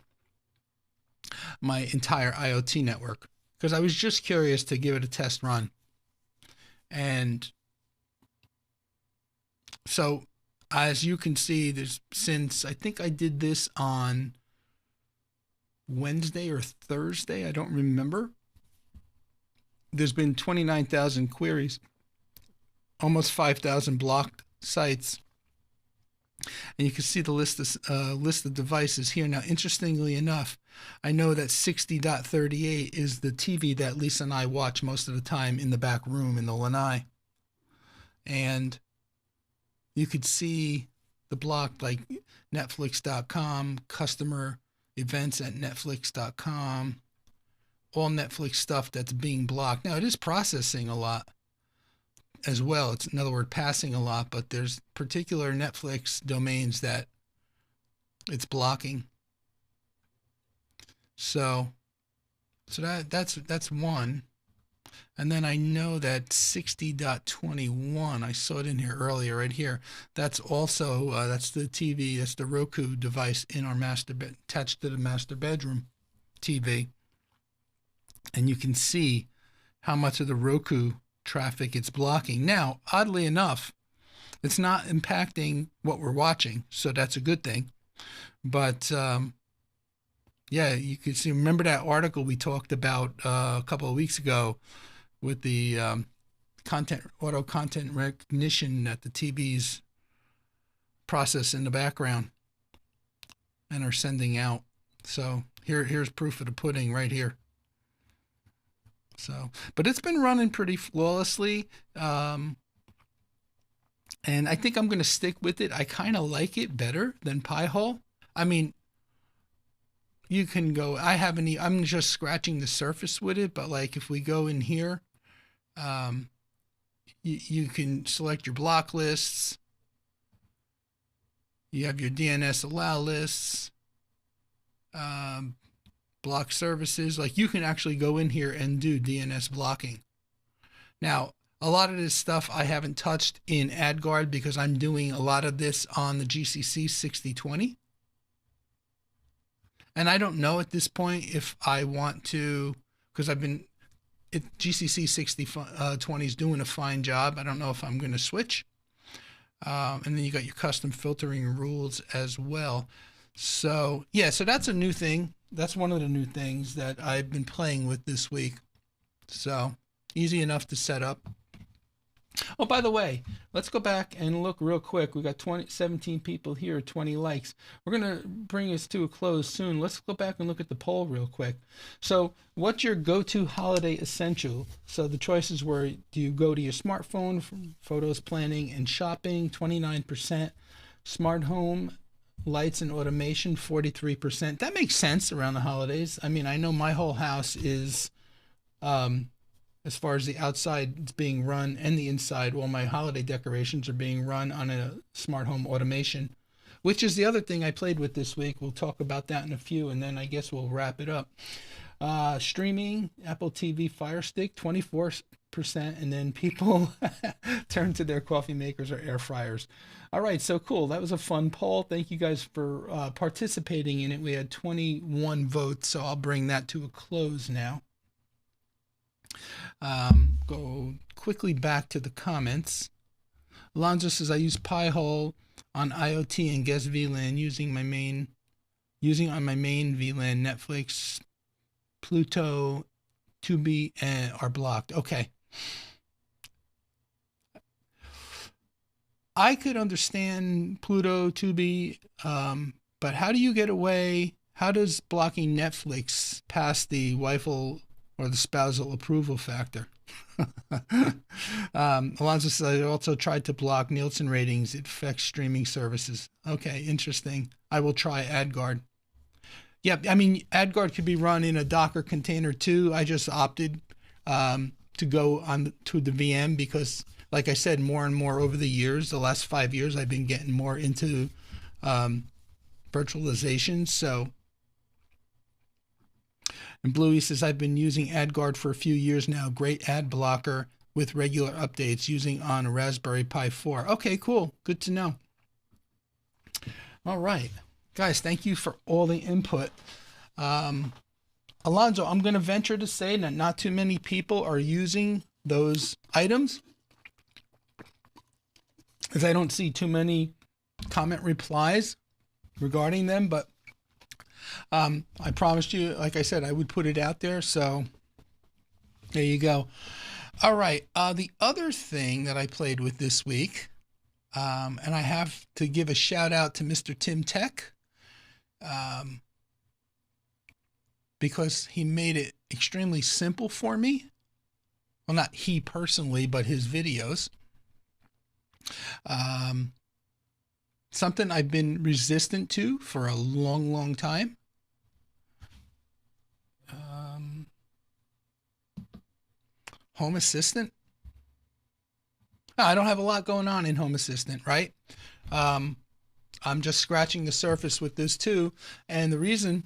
my entire IoT network, because I was just curious to give it a test run. And so as you can see, since I think I did this on Wednesday or Thursday, I don't remember, there's been 29,000 queries, almost 5,000 blocked sites. And you can see the list of devices here. Now, interestingly enough, I know that 60.38 is the TV that Lisa and I watch most of the time in the back room in the lanai. And you could see the block like Netflix.com, customer events at Netflix.com, all Netflix stuff that's being blocked. Now, it is processing a lot as well. It's, in other words, passing a lot, but there's particular Netflix domains that it's blocking. So that's one. And then I know that 60.21, I saw it in here earlier, right here. That's also, that's the TV, that's the Roku device in our master bed, attached to the master bedroom TV. And you can see how much of the Roku traffic it's blocking. Now, oddly enough, it's not impacting what we're watching, so that's a good thing. But yeah, you can see, remember that article we talked about a couple of weeks ago with the auto content recognition that the TVs process in the background and are sending out. So here's proof of the pudding right here. So, but it's been running pretty flawlessly. And I think I'm going to stick with it. I kind of like it better than Pi-hole. I mean, you can go, I'm just scratching the surface with it, but like if we go in here, you can select your block lists. You have your DNS allow lists, block services. Like you can actually go in here and do DNS blocking. Now, a lot of this stuff I haven't touched in AdGuard because I'm doing a lot of this on the GCC 6020. And I don't know at this point if I want to, because GCC 6020 is doing a fine job. I don't know if I'm going to switch. And then you got your custom filtering rules as well. So yeah, so that's a new thing. That's one of the new things that I've been playing with this week. So easy enough to set up. Oh, by the way, let's go back and look real quick. We got 17 people here, 20 likes. We're going to bring us to a close soon. Let's go back and look at the poll real quick. So what's your go-to holiday essential? So the choices were, do you go to your smartphone for photos, planning, and shopping? 29%. Smart home, lights and automation, 43%. That makes sense around the holidays. I mean, I know my whole house is... as far as the outside it's being run and the inside, well, my holiday decorations are being run on a smart home automation, which is the other thing I played with this week. We'll talk about that in a few, and then I guess we'll wrap it up. Streaming, Apple TV Fire Stick, 24%, and then people turn to their coffee makers or air fryers. All right, so cool. That was a fun poll. Thank you guys for participating in it. We had 21 votes, so I'll bring that to a close now. Go quickly back to the comments. Alonzo says, I use Pi-hole on IoT and guest VLAN using on my main VLAN. Netflix, Pluto, Tubi, and are blocked. Okay. I could understand Pluto, Tubi, but how do you get away? How does blocking Netflix pass the WIFO or the spousal approval factor? Alonzo says, I also tried to block Nielsen ratings. It affects streaming services. Okay, interesting. I will try AdGuard. Yeah, I mean, AdGuard could be run in a Docker container too. I just opted to go on to the VM because, like I said, more and more over the years, the last 5 years, I've been getting more into virtualization. So, and Bluey says, I've been using AdGuard for a few years now. Great ad blocker with regular updates using on a Raspberry Pi 4. Okay, cool. Good to know. All right. Guys, thank you for all the input. Alonzo, I'm going to venture to say that not too many people are using those items because I don't see too many comment replies regarding them, but I promised you, like I said, I would put it out there. So there you go. All right. The other thing that I played with this week, And I have to give a shout out to Mr. Tim Tech, because he made it extremely simple for me. Well, not he personally, but his videos. Something I've been resistant to for a long, long time. Home Assistant. I don't have a lot going on in Home Assistant, right? I'm just scratching the surface with this too. And the reason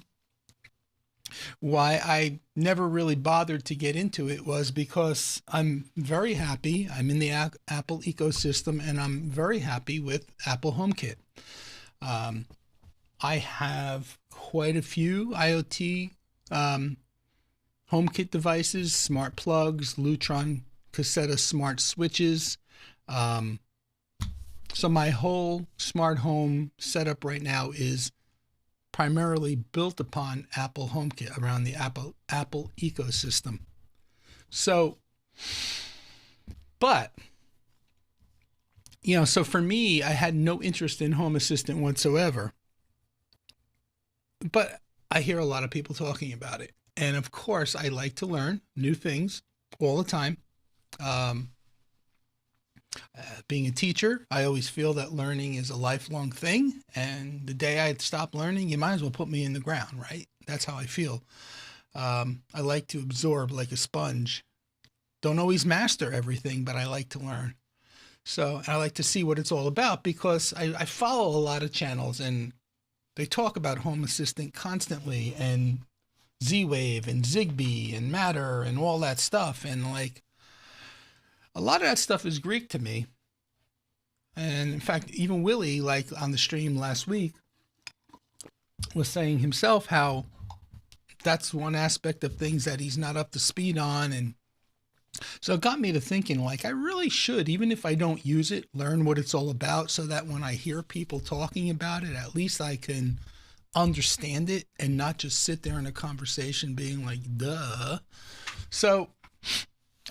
why I never really bothered to get into it was because I'm very happy. I'm in the Apple ecosystem, and I'm very happy with Apple HomeKit. I have quite a few IoT HomeKit devices, smart plugs, Lutron Cassetta smart switches. So my whole smart home setup right now is primarily built upon Apple HomeKit, around the Apple ecosystem. So, but, so for me, I had no interest in Home Assistant whatsoever. But I hear a lot of people talking about it. And of course, I like to learn new things all the time. Being a teacher, I always feel that learning is a lifelong thing. And the day I stop learning, you might as well put me in the ground, right? That's how I feel. I like to absorb like a sponge. Don't always master everything, but I like to learn. So I like to see what it's all about, because I follow a lot of channels, and they talk about Home Assistant constantly, and Z-Wave and Zigbee and Matter and all that stuff. And like, a lot of that stuff is Greek to me. And in fact, even Willie, like on the stream last week, was saying himself how that's one aspect of things that he's not up to speed on. And so it got me to thinking, like, I really should, even if I don't use it, learn what it's all about, so that when I hear people talking about it, at least I can understand it and not just sit there in a conversation being like, duh. So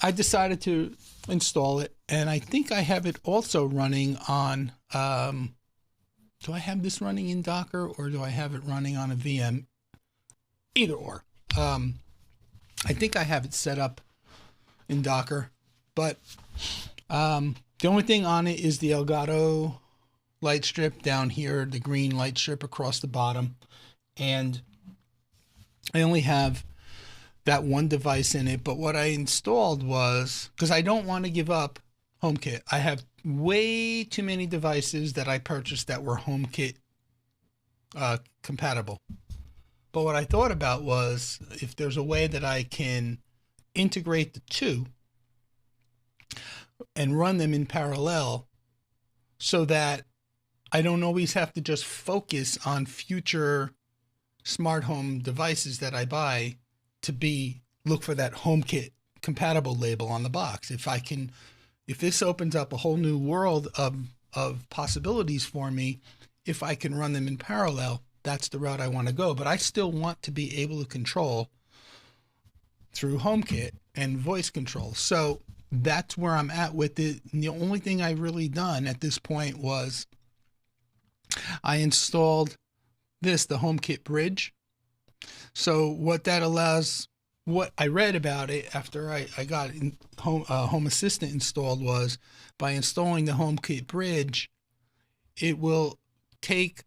I decided to install it, and I think I have it also running on, do I have this running in Docker, or do I have it running on a VM? Either or. I think I have it set up in Docker, but the only thing on it is the Elgato light strip down here, the green light strip across the bottom, and I only have that one device in it. But what I installed was, because I don't want to give up HomeKit. I have way too many devices that I purchased that were HomeKit compatible. But what I thought about was, if there's a way that I can integrate the two and run them in parallel, so that I don't always have to just focus on future smart home devices that I buy to look for that HomeKit compatible label on the box. If this opens up a whole new world of possibilities for me, if I can run them in parallel, that's the route I want to go. But I still want to be able to control through HomeKit and voice control. So that's where I'm at with it. And the only thing I've really done at this point was I installed the HomeKit bridge. So what that allows, what I read about it after I got Home Assistant installed, was by installing the HomeKit bridge, it will take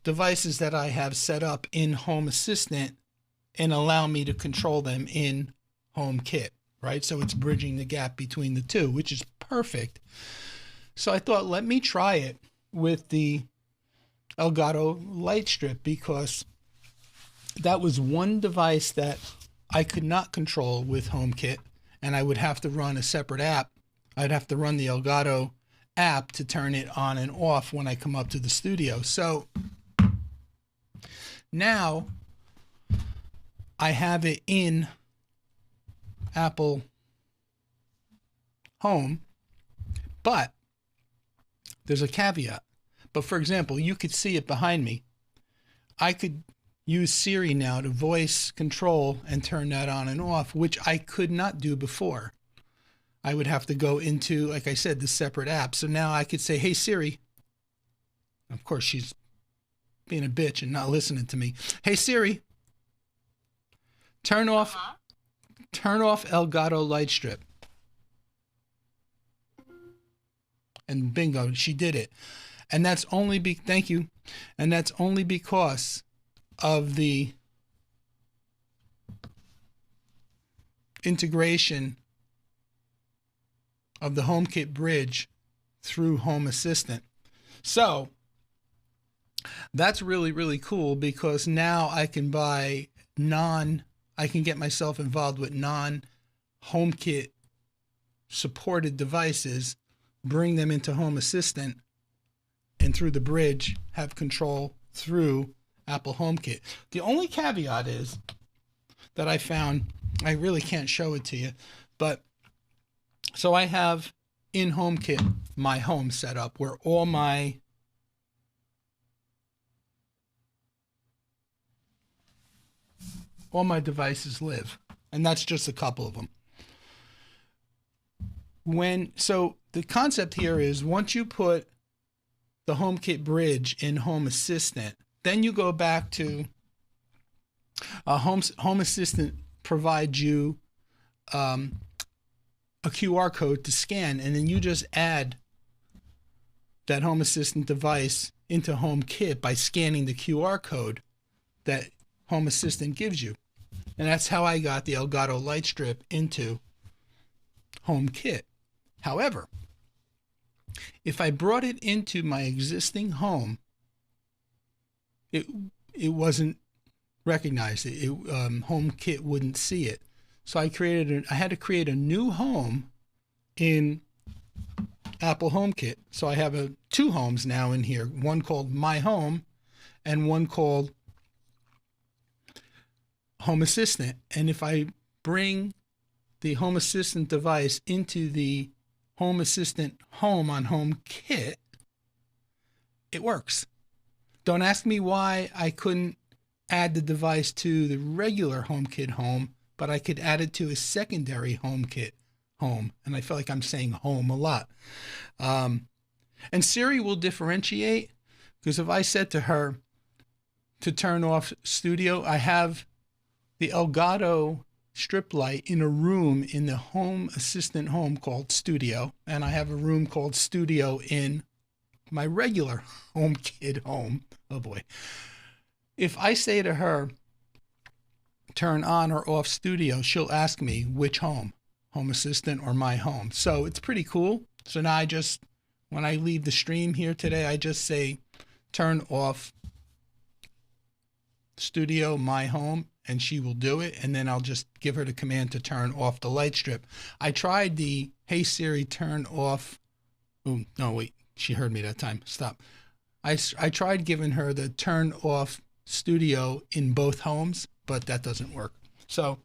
devices that I have set up in Home Assistant and allow me to control them in HomeKit, right? So it's bridging the gap between the two, which is perfect. So I thought, let me try it with the Elgato light strip, because that was one device that I could not control with HomeKit, and I would have to run a separate app. I'd have to run the Elgato app to turn it on and off when I come up to the studio. So now I have it in Apple Home, but there's a caveat. But for example, you could see it behind me. I could use Siri now to voice control and turn that on and off, which I could not do before. I would have to go into, like I said, the separate app. So now I could say, hey, Siri. Of course, she's being a bitch and not listening to me. Hey, Siri, turn off Elgato light strip. And bingo, she did it. And that's only thank you. And that's only because of the integration of the HomeKit bridge through Home Assistant. So that's really, really cool, because now I can I can get myself involved with non-HomeKit supported devices, bring them into Home Assistant, and through the bridge have control through Apple HomeKit. The only caveat is that I found, I really can't show it to you, but so I have in HomeKit my home set up where all my devices live, and that's just a couple of them. So the concept here is, once you put the HomeKit bridge in Home Assistant, then you go back to Home Assistant provides you a QR code to scan, and then you just add that Home Assistant device into HomeKit by scanning the QR code that Home Assistant gives you. And that's how I got the Elgato light strip into HomeKit. However, if I brought it into my existing home, it wasn't recognized. HomeKit wouldn't see it. So I had to create a new home in Apple HomeKit. So I have two homes now in here, one called My Home and one called Home Assistant. And if I bring the Home Assistant device into the Home Assistant home on HomeKit, it works. Don't ask me why I couldn't add the device to the regular HomeKit home, but I could add it to a secondary HomeKit home. And I feel like I'm saying home a lot. And Siri will differentiate, because if I said to her to turn off Studio, I have the Elgato strip light in a room in the Home Assistant home called Studio, and I have a room called Studio in my regular HomeKit home. Oh boy. If I say to her, turn on or off Studio, she'll ask me which home, Home Assistant or My Home. So it's pretty cool. So now when I leave the stream here today, I just say, turn off Studio, My Home, and she will do it. And then I'll just give her the command to turn off the light strip. I tried the, hey Siri, turn off. Oh, no, wait. She heard me that time. Stop. I tried giving her the turn off Studio in both homes, but that doesn't work. So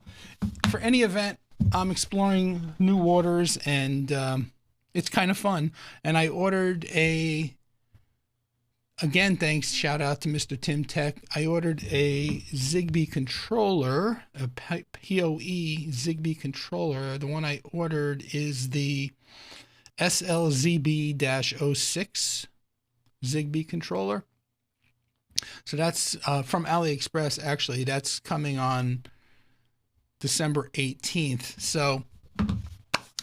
for any event, I'm exploring new waters, and it's kind of fun. And I ordered again, thanks, shout out to Mr. Tim Tech. I ordered a Zigbee controller, a PoE Zigbee controller. The one I ordered is the SLZB-06 Zigbee controller. So that's from AliExpress, actually. That's coming on December 18th. So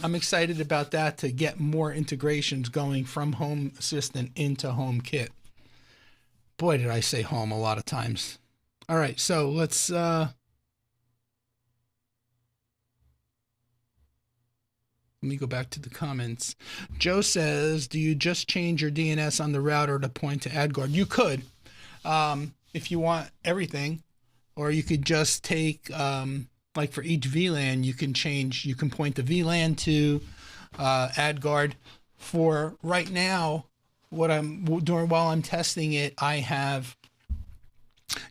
I'm excited about that, to get more integrations going from Home Assistant into HomeKit. Boy, did I say home a lot of times. All right, so let's let me go back to the comments. Joe says, do you just change your DNS on the router to point to AdGuard? You could, if you want everything, or you could just take, like for each VLAN, you can point the VLAN to AdGuard. For right now, what I'm doing while I'm testing it, I have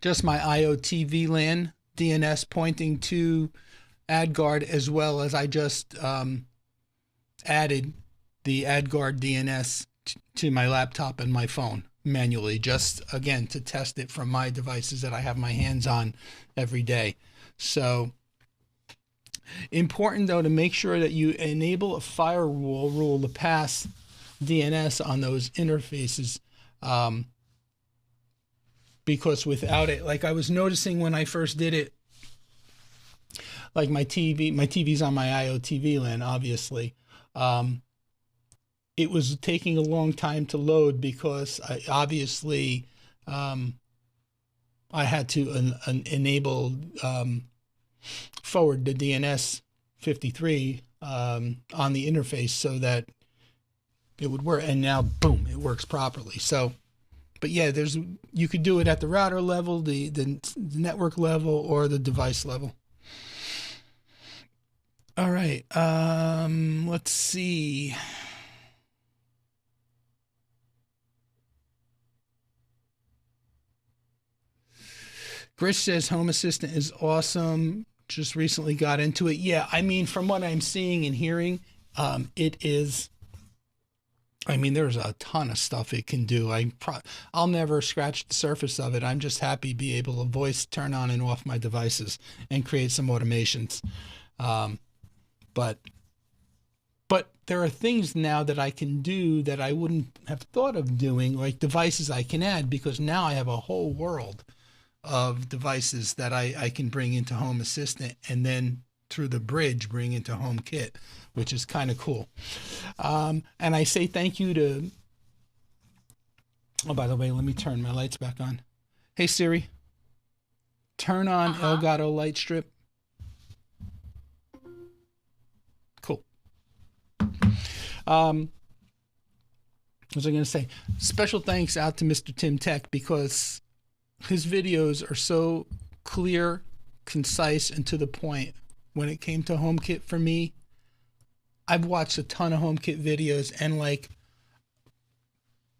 just my IoT VLAN DNS pointing to AdGuard, as well as I just added the AdGuard DNS to my laptop and my phone manually, just again to test it from my devices that I have my hands on every day. So Important, though, to make sure that you enable a firewall rule to pass DNS on those interfaces, because without it, like I was noticing when I first did it, like my TV's on my IoT VLAN, obviously. It was taking a long time to load because I had to enable forward the DNS 53 on the interface so that it would work. And now, boom, it works properly. So, but yeah, you could do it at the router level, the network level, or the device level. All right. Let's see. Grish says Home Assistant is awesome. Just recently got into it. Yeah, I mean, from what I'm seeing and hearing, it is. I mean, there's a ton of stuff it can do. I'll never scratch the surface of it. I'm just happy to be able to voice turn on and off my devices and create some automations. But there are things now that I can do that I wouldn't have thought of doing, like devices I can add, because now I have a whole world of devices that I can bring into Home Assistant and then through the bridge bring into HomeKit, which is kind of cool. And I say thank you to, oh, by the way, let me turn my lights back on. Hey Siri, turn on Elgato light strip. Cool. What was I going to say? Special thanks out to Mr. Tim Tech, because his videos are so clear, concise, and to the point. When it came to HomeKit for me, I've watched a ton of HomeKit videos, and like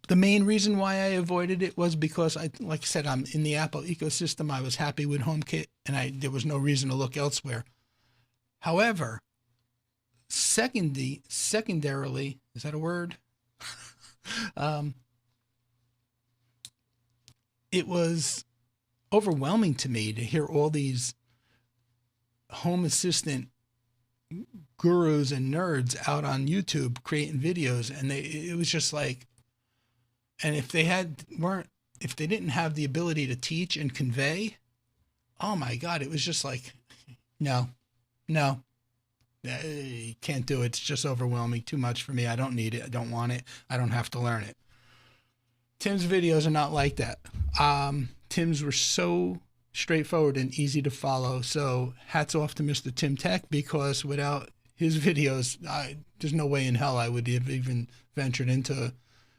the main reason why I avoided it was because like I said, I'm in the Apple ecosystem. I was happy with HomeKit, and there was no reason to look elsewhere. However, secondarily, is that a word? It was overwhelming to me to hear all these Home Assistant gurus and nerds out on YouTube creating videos, and it was just like, and if they didn't have the ability to teach and convey, oh my God, it was just like, no, can't do it. It's just overwhelming, too much for me. I don't need it. I don't want it. I don't have to learn it. Tim's videos are not like that. Tim's were so straightforward and easy to follow. So hats off to Mr. Tim Tech, because without his videos, there's no way in hell I would have even ventured into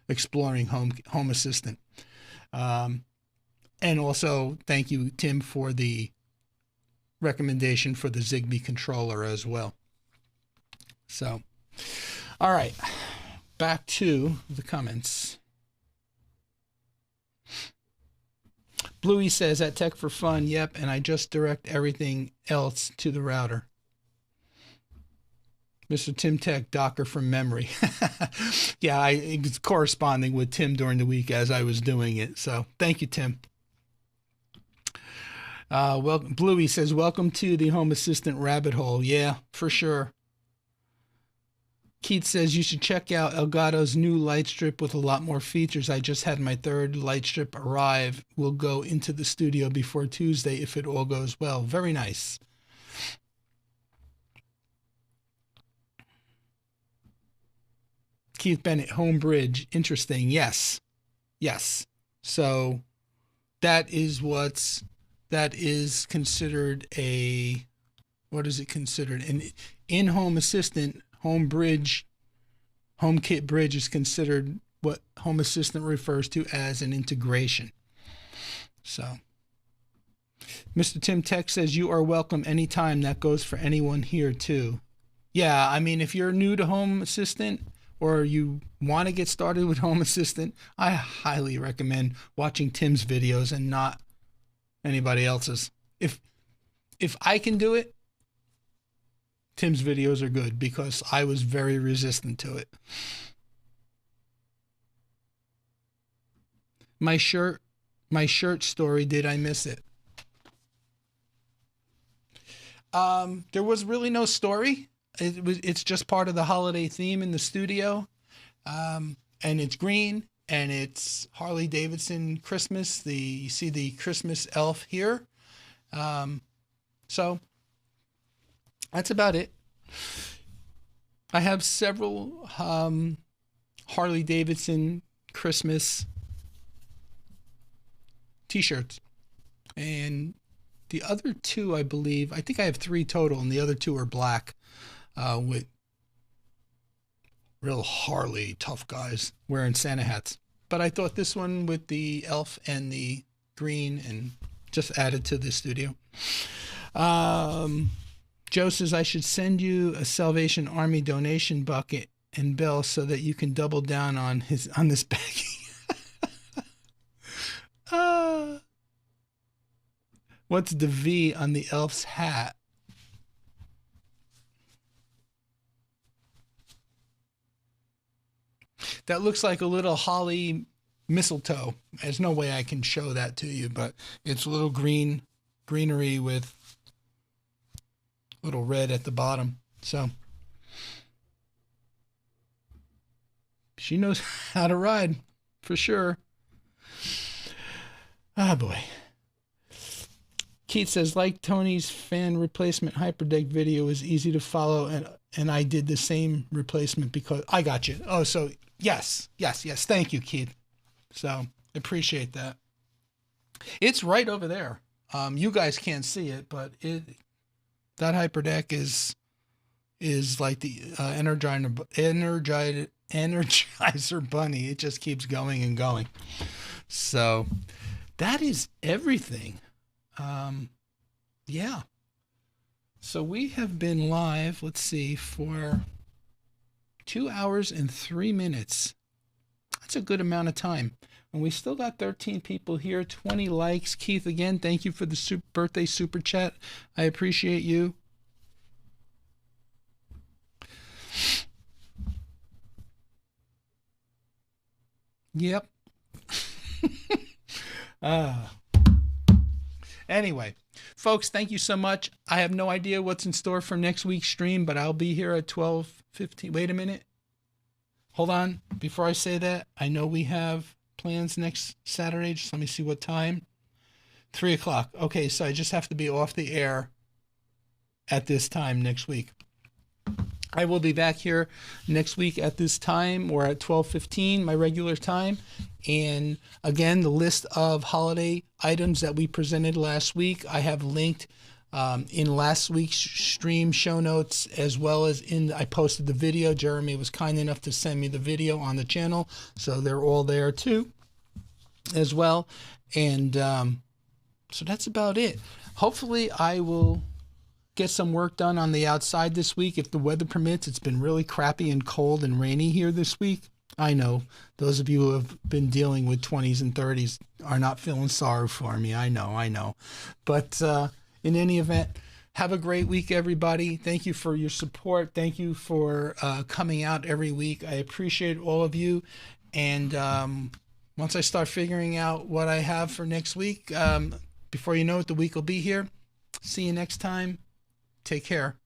exploring Home Assistant. And also thank you, Tim, for the recommendation for the Zigbee controller as well. So, all right, back to the comments. Bluey says, at Tech for Fun, yep, and I just direct everything else to the router. Mr. Tim Tech, Docker from memory. Yeah, I was corresponding with Tim during the week as I was doing it. So thank you, Tim. Bluey says, welcome to the Home Assistant rabbit hole. Yeah, for sure. Keith says, you should check out Elgato's new light strip with a lot more features. I just had my third light strip arrive. We'll go into the studio before Tuesday if it all goes well. Very nice. Keith Bennett, Home Bridge. Interesting. Yes. So that is considered what is it considered? An in-home assistant. HomeKit Bridge is considered what Home Assistant refers to as an integration. So, Mr. Tim Tech says, you are welcome anytime. That goes for anyone here too. Yeah, I mean, if you're new to Home Assistant or you want to get started with Home Assistant, I highly recommend watching Tim's videos and not anybody else's. If I can do it, Tim's videos are good, because I was very resistant to it. My shirt story, did I miss it? There was really no story. It's just part of the holiday theme in the studio. And it's green, and it's Harley Davidson Christmas. You see the Christmas elf here. So that's about it. I have several Harley Davidson Christmas t-shirts, and the other two, I think I have 3 total, and the other 2 are black with real Harley tough guys wearing Santa hats. But I thought this one with the elf and the green and just added to the studio. Joe says I should send you a Salvation Army donation bucket and bell so that you can double down on this bagging. What's the V on the elf's hat? That looks like a little holly mistletoe. There's no way I can show that to you, but it's a little greenery with little red at the bottom. So she knows how to ride for sure. Ah, boy. Keith says, like Tony's fan replacement hyperdeck video is easy to follow, and I did the same replacement because I got you. Oh, so yes. Thank you, Keith. So appreciate that. It's right over there. You guys can't see it, but that hyperdeck is like the Energizer bunny. It just keeps going and going. So that is everything. Yeah. So we have been live, let's see, for 2 hours and 3 minutes. That's a good amount of time. And we still got 13 people here, 20 likes. Keith, again, thank you for the birthday super chat. I appreciate you. Yep. Anyway, folks, thank you so much. I have no idea what's in store for next week's stream, but I'll be here at 12:15. Wait a minute. Hold on. Before I say that, I know we have plans next Saturday. Just let me see what time. 3 o'clock. Okay, so I just have to be off the air at this time next week. I will be back here next week at this time, or at 12:15, my regular time. And again, the list of holiday items that we presented last week, I have linked in last week's stream show notes, as well as I posted the video. Jeremy was kind enough to send me the video on the channel, so they're all there too, as well. And so that's about it. Hopefully I will get some work done on the outside this week if the weather permits. It's been really crappy and cold and rainy here this week. I know those of you who have been dealing with 20s and 30s are not feeling sorry for me. I know. But in any event, have a great week, everybody. Thank you for your support. Thank you for coming out every week. I appreciate all of you. And once I start figuring out what I have for next week, before you know it, the week will be here. See you next time. Take care.